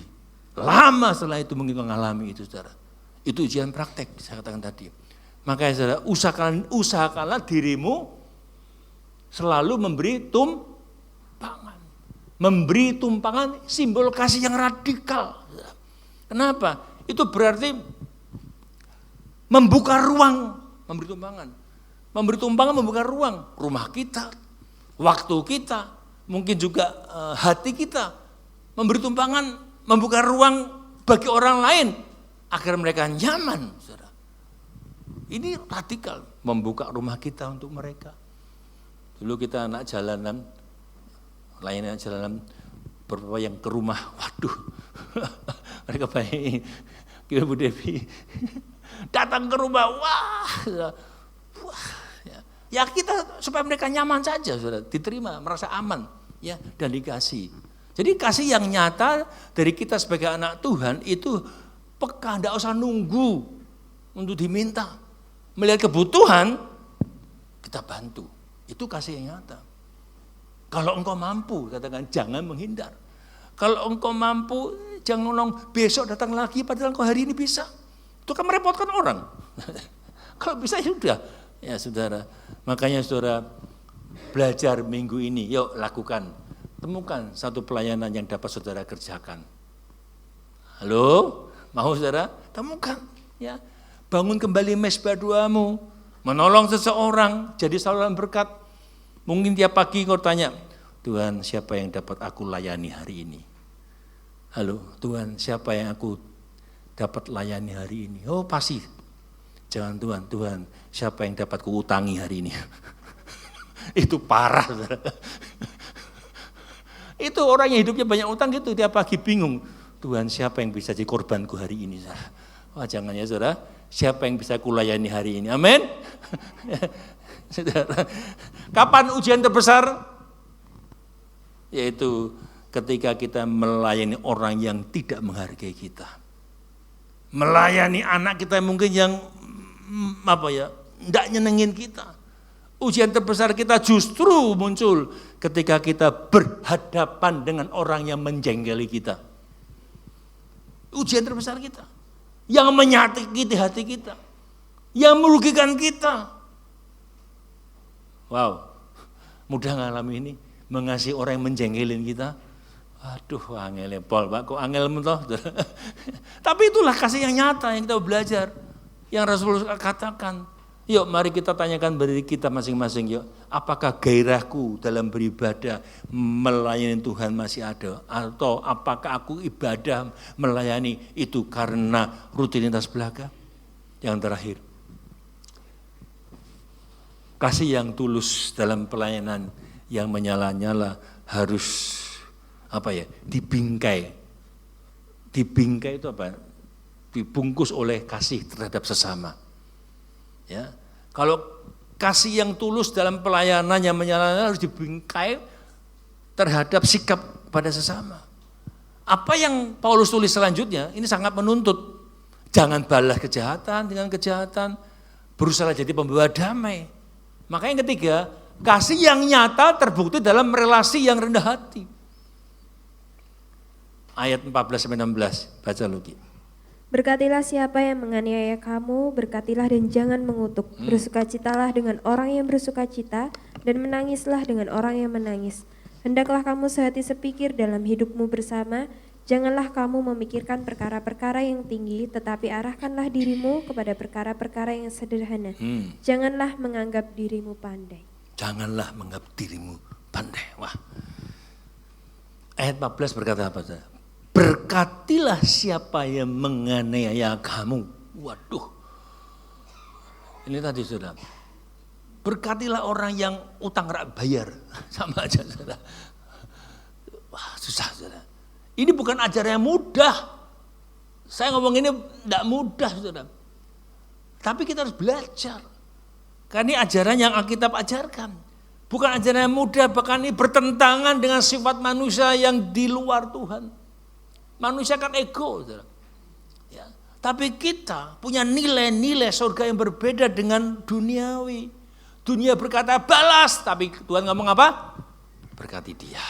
Lama setelah itu mungkin engkau mengalami itu, saudara. Itu ujian praktek, saya katakan tadi. Makanya saudara, usahakanlah dirimu selalu memberi tumpangan. Memberi tumpangan simbol kasih yang radikal. Kenapa? Itu berarti membuka ruang, memberi tumpangan. Memberi tumpangan membuka ruang, rumah kita, waktu kita, mungkin juga hati kita. Memberi tumpangan, membuka ruang bagi orang lain agar mereka nyaman. Saudara. Ini radikal, membuka rumah kita untuk mereka. Dulu kita anak jalanan, layanan jalanan, beberapa yang ke rumah, waduh, mereka baik, kira Bu Devi, datang ke rumah, wah, ya kita supaya mereka nyaman saja, saudara, diterima, merasa aman, ya, dan dikasih. Jadi kasih yang nyata dari kita sebagai anak Tuhan itu peka, tidak usah nunggu untuk diminta, melihat kebutuhan kita bantu, itu kasih yang nyata. Kalau engkau mampu, katakan jangan menghindar. Kalau engkau mampu, jangan ngomong besok datang lagi, padahal engkau hari ini bisa. Itu kan merepotkan orang. Kalau bisa ya sudah, ya saudara. Makanya saudara belajar minggu ini, yuk lakukan. Temukan satu pelayanan yang dapat saudara kerjakan. Halo, mau saudara? Temukan, ya. Bangun kembali mesbah doamu. Menolong seseorang jadi saluran berkat. Mungkin tiap pagi kau tanya, Tuhan siapa yang dapat aku layani hari ini? Halo, Tuhan siapa yang aku dapat layani hari ini? Oh pasti. Jangan Tuhan siapa yang dapat kuutangi hari ini? Itu parah. Itu orang yang hidupnya banyak utang gitu, tiap pagi bingung. Tuhan siapa yang bisa jadi korbanku hari ini? Wah jangan ya saudara, siapa yang bisa kulayani hari ini? Amin. Saudara, kapan ujian terbesar? Yaitu ketika kita melayani orang yang tidak menghargai kita. Melayani anak kita mungkin yang enggak nyenengin kita. Ujian terbesar kita justru muncul ketika kita berhadapan dengan orang yang menjengkeli kita. Ujian terbesar kita. Yang menyakiti hati kita. Yang merugikan kita. Wow, mudah ngalami ini. Mengasihi orang yang menjengkelin kita. Aduh, angel pol, Pak. Kok angel mentoh? Tapi itulah kasih yang nyata yang kita belajar. Yang Rasulullah katakan. Yuk mari kita tanyakan diri kita masing-masing yuk. Apakah gairahku dalam beribadah melayani Tuhan masih ada? Atau apakah aku ibadah melayani itu karena rutinitas belaka? Yang terakhir. Kasih yang tulus dalam pelayanan yang menyala-nyala harus dibingkai. Dibingkai itu apa? Dibungkus oleh kasih terhadap sesama. Ya, kalau kasih yang tulus dalam pelayanan yang menyala-nyala harus dibingkai terhadap sikap pada sesama. Apa yang Paulus tulis selanjutnya ini sangat menuntut. Jangan balas kejahatan dengan kejahatan, berusaha jadi pembawa damai. Makanya yang ketiga, kasih yang nyata terbukti dalam relasi yang rendah hati. Ayat 14-16, baca Luki. Berkatilah siapa yang menganiaya kamu, berkatilah dan jangan mengutuk. Bersukacitalah dengan orang yang bersukacita, dan menangislah dengan orang yang menangis. Hendaklah kamu sehati sepikir dalam hidupmu bersama, janganlah kamu memikirkan perkara-perkara yang tinggi, tetapi arahkanlah dirimu kepada perkara-perkara yang sederhana. Janganlah menganggap dirimu pandai. Janganlah menganggap dirimu pandai. Wah. Ayat 14 berkata apa? Berkatilah siapa yang menganiaya kamu. Waduh. Ini tadi sudah. Berkatilah orang yang utang rak bayar. Sama aja saudara. Wah susah saudara. Ini bukan ajaran yang mudah. Saya ngomong ini tidak mudah saudara. Tapi kita harus belajar. Karena ini ajaran yang Alkitab ajarkan. Bukan ajaran yang mudah, bahkan ini bertentangan dengan sifat manusia yang di luar Tuhan. Manusia kan ego. Ya. Tapi kita punya nilai-nilai surga yang berbeda dengan duniawi. Dunia berkata balas, tapi Tuhan ngomong apa? Berkati dia.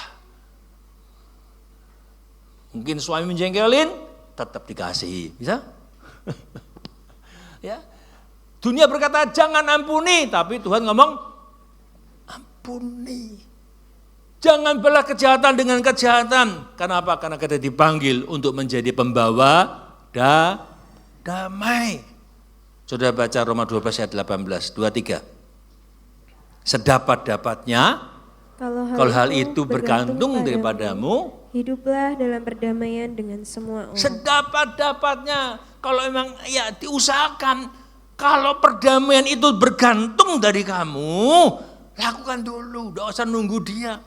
Mungkin suami menjengkelin, tetap dikasihi. Bisa? Ya. Dunia berkata jangan ampuni, tapi Tuhan ngomong ampuni. Jangan balas kejahatan dengan kejahatan. Kenapa? Karena kita dipanggil untuk menjadi pembawa damai. Sudah baca Roma 12 ayat 18, 23. Sedapat-dapatnya, kalau hal itu bergantung daripadamu, hiduplah dalam perdamaian dengan semua orang. Sedapat-dapatnya, kalau memang ya diusahakan, kalau perdamaian itu bergantung dari kamu, lakukan dulu, tidak usah nunggu dia.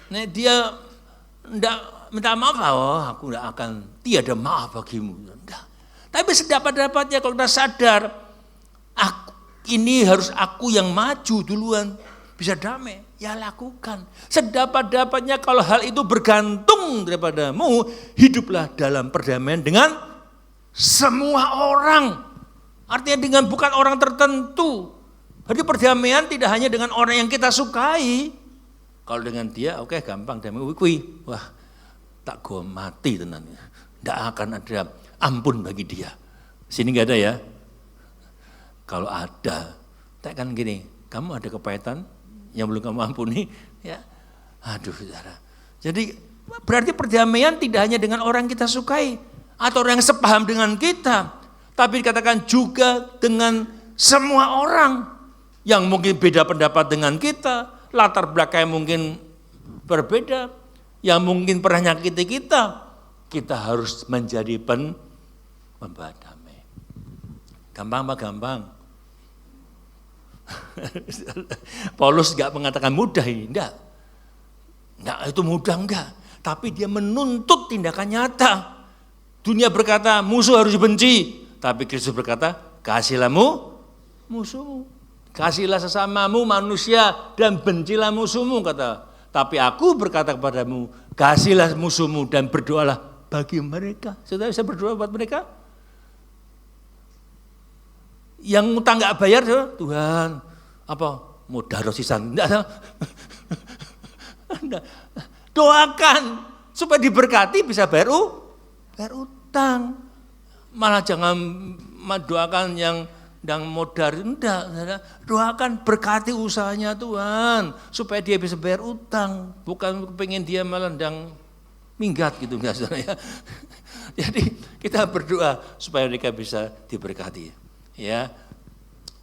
Nah, dia tidak minta maaf, oh aku tidak akan tiada maaf bagimu. Enggak. Tapi sedapat-dapatnya kalau kita sadar, ini harus aku yang maju duluan, bisa damai, ya lakukan. Sedapat-dapatnya kalau hal itu bergantung daripadamu, hiduplah dalam perdamaian dengan semua orang. Artinya dengan bukan orang tertentu. Jadi perdamaian tidak hanya dengan orang yang kita sukai. Kalau dengan dia, oke, gampang damai. Wah, tak gua mati tenan. Tidak akan ada ampun bagi dia. Sini nggak ada ya. Kalau ada, tak kan gini. Kamu ada kepahitan yang belum kamu ampuni, ya. Aduh, saudara. Jadi berarti perdamaian tidak hanya dengan orang yang kita sukai atau orang yang sepaham dengan kita, tapi dikatakan juga dengan semua orang yang mungkin beda pendapat dengan kita, latar belakang mungkin berbeda, yang mungkin pernah nyakiti kita harus menjadi pembawa damai. Gampang apa gampang? Paulus enggak mengatakan mudah ini, enggak itu mudah enggak. Tapi dia menuntut tindakan nyata. Dunia berkata musuh harus dibenci, tapi Kristus berkata kasihlah musuhmu. Kasihlah sesamamu manusia dan bencilah musuhmu, kata. Tapi aku berkata kepadamu, kasihlah musuhmu dan berdoalah bagi mereka. Saudara bisa berdoa buat mereka? Yang utang enggak bayar, Tuhan, modal sisan. Enggak. Doakan supaya diberkati bisa bayar utang. Malah jangan doakan yang modal, enggak. Doakan berkati usahanya Tuhan supaya dia bisa bayar utang, bukan pengen dia malah minggat gitu enggak, saudara ya. Jadi kita berdoa supaya mereka bisa diberkati. Ya.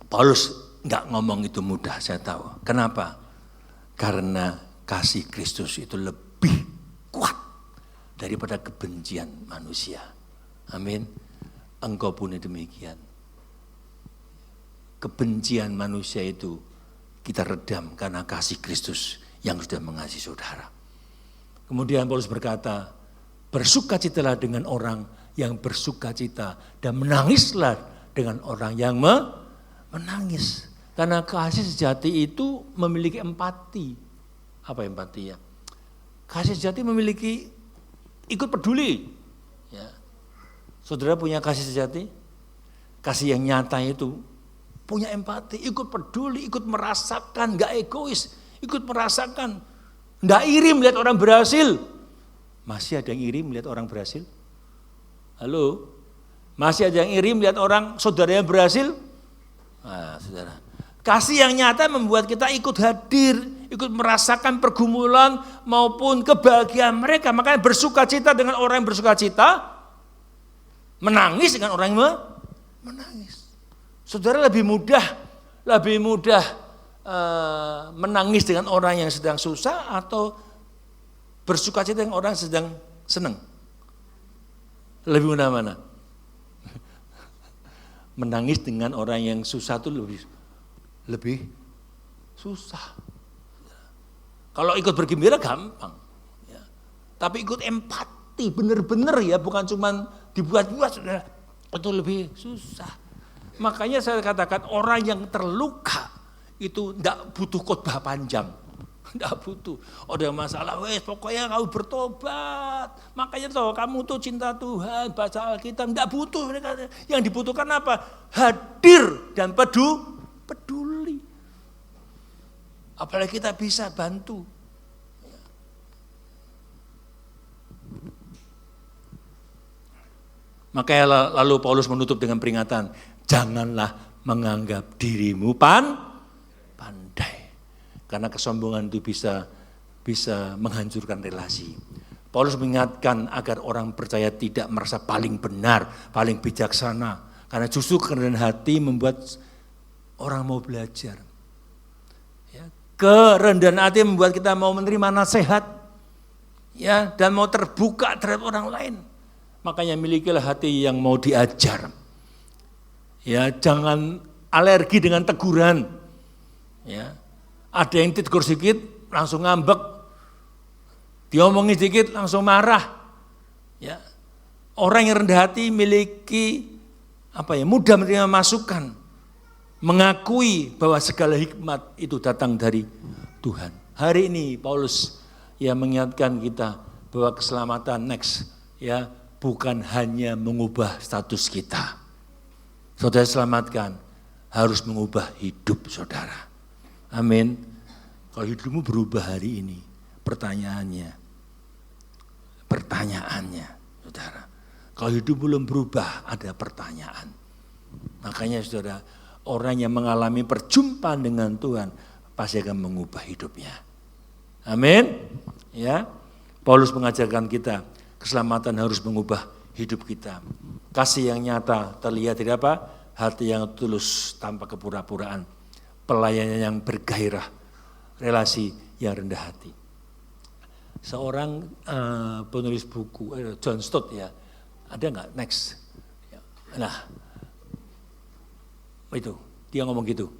Paulus enggak ngomong itu mudah, saya tahu. Kenapa? Karena kasih Kristus itu lebih kuat daripada kebencian manusia. Amin. Engkau pun demikian. Kebencian manusia itu kita redam karena kasih Kristus yang sudah mengasihi saudara. Kemudian Paulus berkata, bersukacitalah dengan orang yang bersukacita dan menangislah dengan orang yang menangis. Karena kasih sejati itu memiliki empati. Apa empati ya? Kasih sejati memiliki ikut peduli. Ya. Saudara punya kasih sejati? Kasih yang nyata itu punya empati, ikut peduli, ikut merasakan, gak egois, ikut merasakan. Gak iri melihat orang berhasil. Masih ada yang iri melihat orang berhasil? Halo? Masih ada yang iri melihat orang saudara yang berhasil? Nah, saudara. Kasih yang nyata membuat kita ikut hadir, ikut merasakan pergumulan maupun kebahagiaan mereka. Makanya bersukacita dengan orang yang bersukacita, menangis dengan orang yang menangis. Saudara lebih mudah menangis dengan orang yang sedang susah atau bersukacita dengan orang yang sedang senang? Lebih mudah mana? Menangis dengan orang yang susah itu lebih susah. Kalau ikut bergembira gampang, ya. Tapi ikut empati benar-benar ya, bukan cuma dibuat-buat, saudara, itu lebih susah. Makanya saya katakan orang yang terluka itu tidak butuh khotbah panjang, tidak butuh. Ada masalah, pokoknya kamu bertobat. Makanya tahu kamu tuh cinta Tuhan, baca Alkitab, tidak butuh. Yang dibutuhkan apa? Hadir dan peduli. Apalagi kita bisa bantu. Makanya lalu Paulus menutup dengan peringatan, janganlah menganggap dirimu pandai. Karena kesombongan itu bisa menghancurkan relasi. Paulus mengingatkan agar orang percaya tidak merasa paling benar, paling bijaksana. Karena justru kerendahan hati membuat orang mau belajar. Ya, kerendahan hati membuat kita mau menerima nasihat, ya, dan mau terbuka terhadap orang lain. Makanya milikilah hati yang mau diajar. Ya, jangan alergi dengan teguran. Ya, ada yang ditegur sedikit langsung ngambek, diomongin sedikit langsung marah. Ya, orang yang rendah hati miliki mudah menerima masukan, mengakui bahwa segala hikmat itu datang dari Tuhan. Hari ini Paulus mengingatkan kita bahwa keselamatan bukan hanya mengubah status kita. Saudara selamatkan harus mengubah hidup saudara. Amin. Kalau hidupmu berubah hari ini, pertanyaannya, saudara. Kalau hidup belum berubah, ada pertanyaan. Makanya saudara, orang yang mengalami perjumpaan dengan Tuhan pasti akan mengubah hidupnya. Amin. Ya, Paulus mengajarkan kita, keselamatan harus mengubah hidup kita. Kasih yang nyata terlihat dari apa? hati yang tulus tanpa kepura-puraan, pelayanan yang bergairah, relasi yang rendah hati. Seorang penulis buku, John Stott ya, ada nggak? Next. Nah, itu dia ngomong gitu.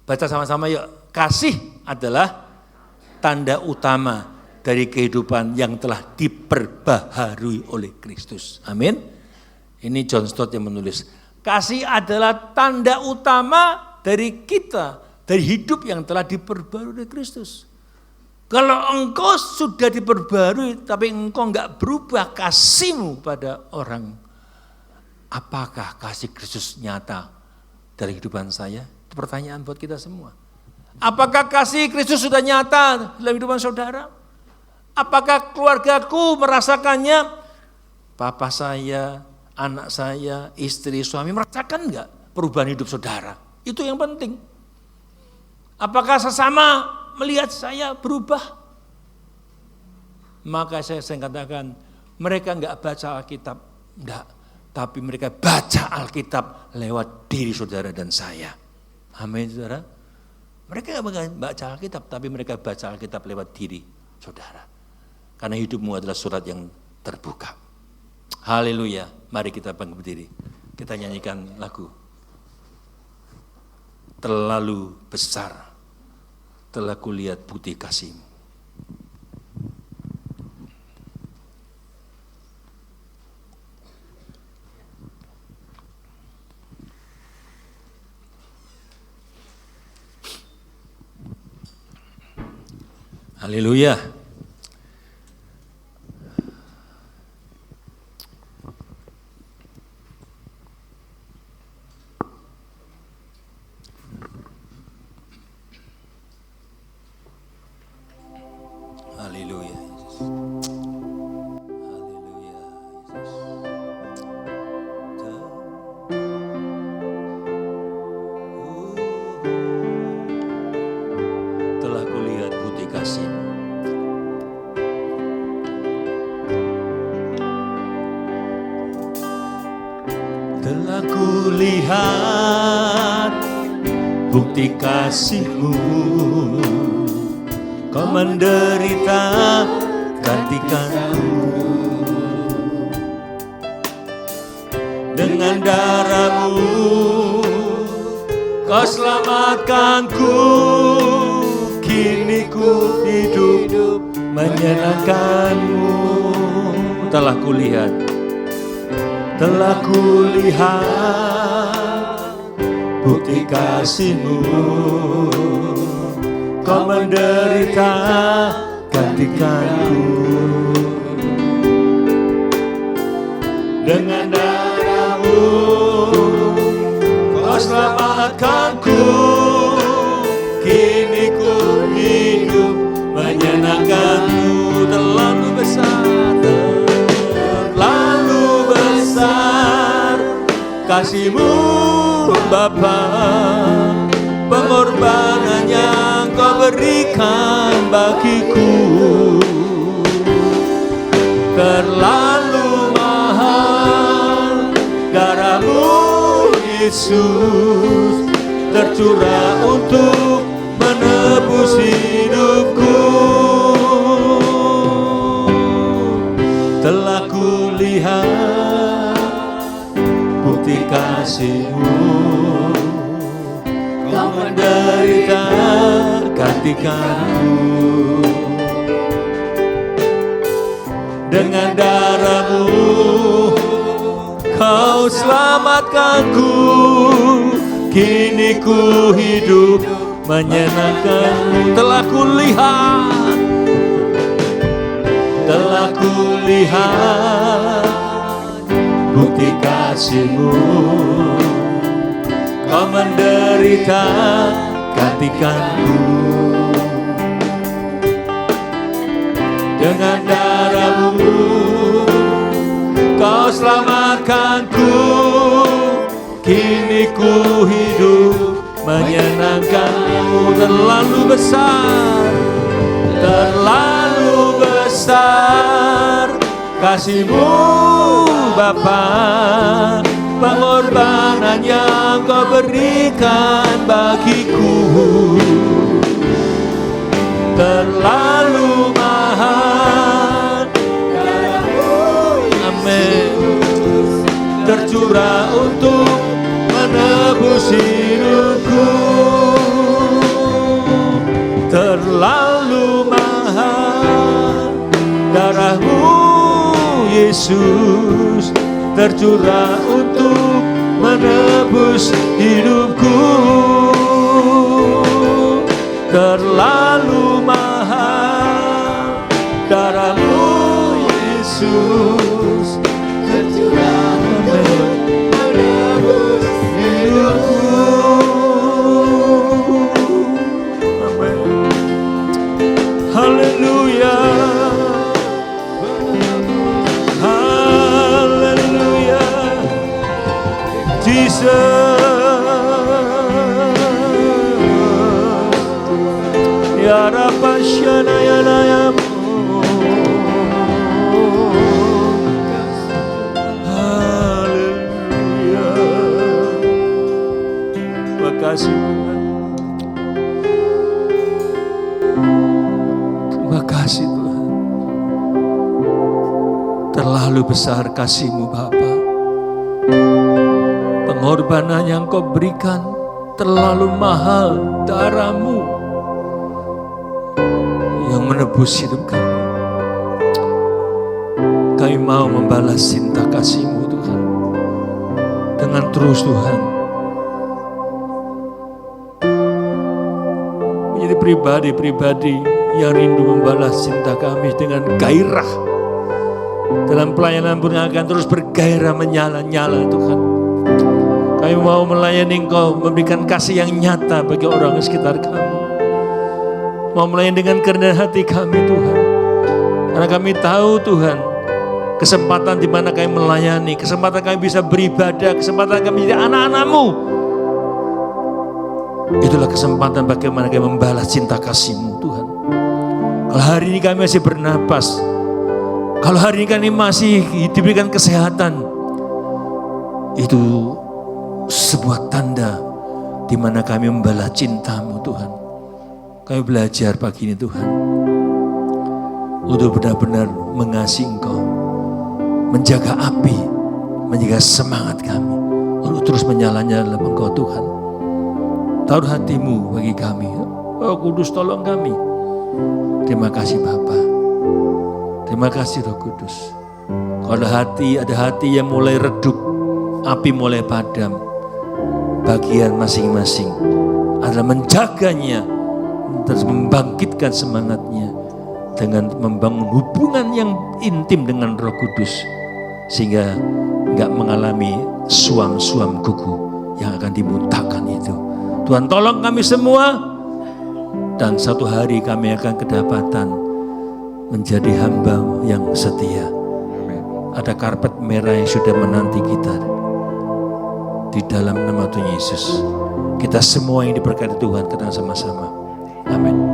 Baca sama-sama yuk. Kasih adalah tanda utama dari kehidupan yang telah diperbaharui oleh Kristus. Amin. Ini John Stott yang menulis. Kasih adalah tanda utama dari kita, dari hidup yang telah diperbarui oleh Kristus. Kalau engkau sudah diperbarui, tapi engkau enggak berubah kasihmu pada orang, apakah kasih Kristus nyata dalam kehidupan saya? Itu pertanyaan buat kita semua. Apakah kasih Kristus sudah nyata dalam kehidupan saudara? Apakah keluargaku merasakannya? Papa saya, anak saya, istri, suami merasakan enggak perubahan hidup saudara? Itu yang penting. Apakah sesama melihat saya berubah? Maka saya katakan, mereka enggak baca Alkitab, enggak. Tapi mereka baca Alkitab lewat diri saudara dan saya. Amin, saudara. Mereka enggak baca Alkitab, tapi mereka baca Alkitab lewat diri saudara. Karena hidupmu adalah surat yang terbuka. Haleluya. Mari kita bangkit berdiri. Kita nyanyikan lagu. Terlalu besar telah kulihat bukti kasih-Mu. Haleluya. Haleluya. Haleluya. Telah kulihat bukti kasih-Mu. Telah kulihat bukti kasih-Mu. Kau menderita gantikanku. Dengan darah-Mu Kau selamatkanku. Kini ku hidup menyenangkan-Mu. Telah kulihat bukti kasih-Mu. Kau menderita gantikanku. Dengan darah-Mu Kau selamatkanku. Kini ku hidup menyenangkan-Mu. Terlalu besar kasih-Mu Bapa, pengorbanan yang Kau berikan bagiku. Terlalu mahal darah-Mu Yesus, tercurah untuk menebus hidupku. Telah kulihat bukti kasih-Mu. Kau menderita gantikanku. Dengan darah-Mu Kau selamatkanku. Kini ku hidup menyenangkan-Mu. Telah kulihat bukti kasih-Mu. Kau menderita gantikanku. Dengan darah-Mu Kau selamatkanku. Kini ku hidup menyenangkan-Mu. Terlalu besar kasih-Mu Bapa, pengorbanan yang kau berikan bagiku terlalu mahal. Amin. Tercurah untuk menebus hidupku, terlalu mahal. Darahmu Yesus tercurah untuk menebus hidupku, terlalu mahal. Darahmu Yesus tercurah untuk menebus hidupku. Amin. Haleluya. Haleluya. Jesus. Ya Rabbashana ya Nayam. Haleluya. Terima kasih Tuhan. Terima kasih Tuhan. Terlalu besar kasih-Mu Bapa. Pengorbanan yang Kau berikan terlalu mahal. Darah-Mu yang menebus hidup kami. Kami mau membalas cinta kasih-Mu Tuhan dengan terus Tuhan menjadi pribadi-pribadi yang rindu membalas cinta kami dengan gairah. Dalam pelayanan pun akan terus bergairah menyala-nyala Tuhan. Kami mau melayani Engkau, memberikan kasih yang nyata bagi orang di sekitar kami. Mau melayani dengan kerendahan hati kami Tuhan. Karena kami tahu Tuhan, kesempatan di mana kami melayani, kesempatan kami bisa beribadah, kesempatan kami menjadi anak-anak-Mu. Itulah kesempatan bagaimana kami membalas cinta kasih-Mu Tuhan. Kalau hari ini kami masih bernapas, kalau hari ini kami masih diberikan kesehatan, itu sebuah tanda di mana kami membalas cinta-Mu Tuhan. Kami belajar pagi ini Tuhan untuk benar-benar mengasihi Engkau, menjaga api, menjaga semangat kami untuk terus menyala-nyala dalam Engkau Tuhan. Taruh hati-Mu bagi kami. Oh Kudus, tolong kami. Terima kasih Bapa. Terima kasih Roh Kudus. Kalau ada hati yang mulai redup, api mulai padam, bagian masing-masing adalah menjaganya, terus membangkitkan semangatnya dengan membangun hubungan yang intim dengan Roh Kudus, sehingga enggak mengalami suam-suam kuku yang akan dimuntahkan itu. Tuhan tolong kami semua, dan satu hari kami akan kedapatan menjadi hamba yang setia. Ada karpet merah yang sudah menanti kita di dalam nama Tuhan Yesus. Kita semua yang diberkati Tuhan, kita sama-sama. Amin.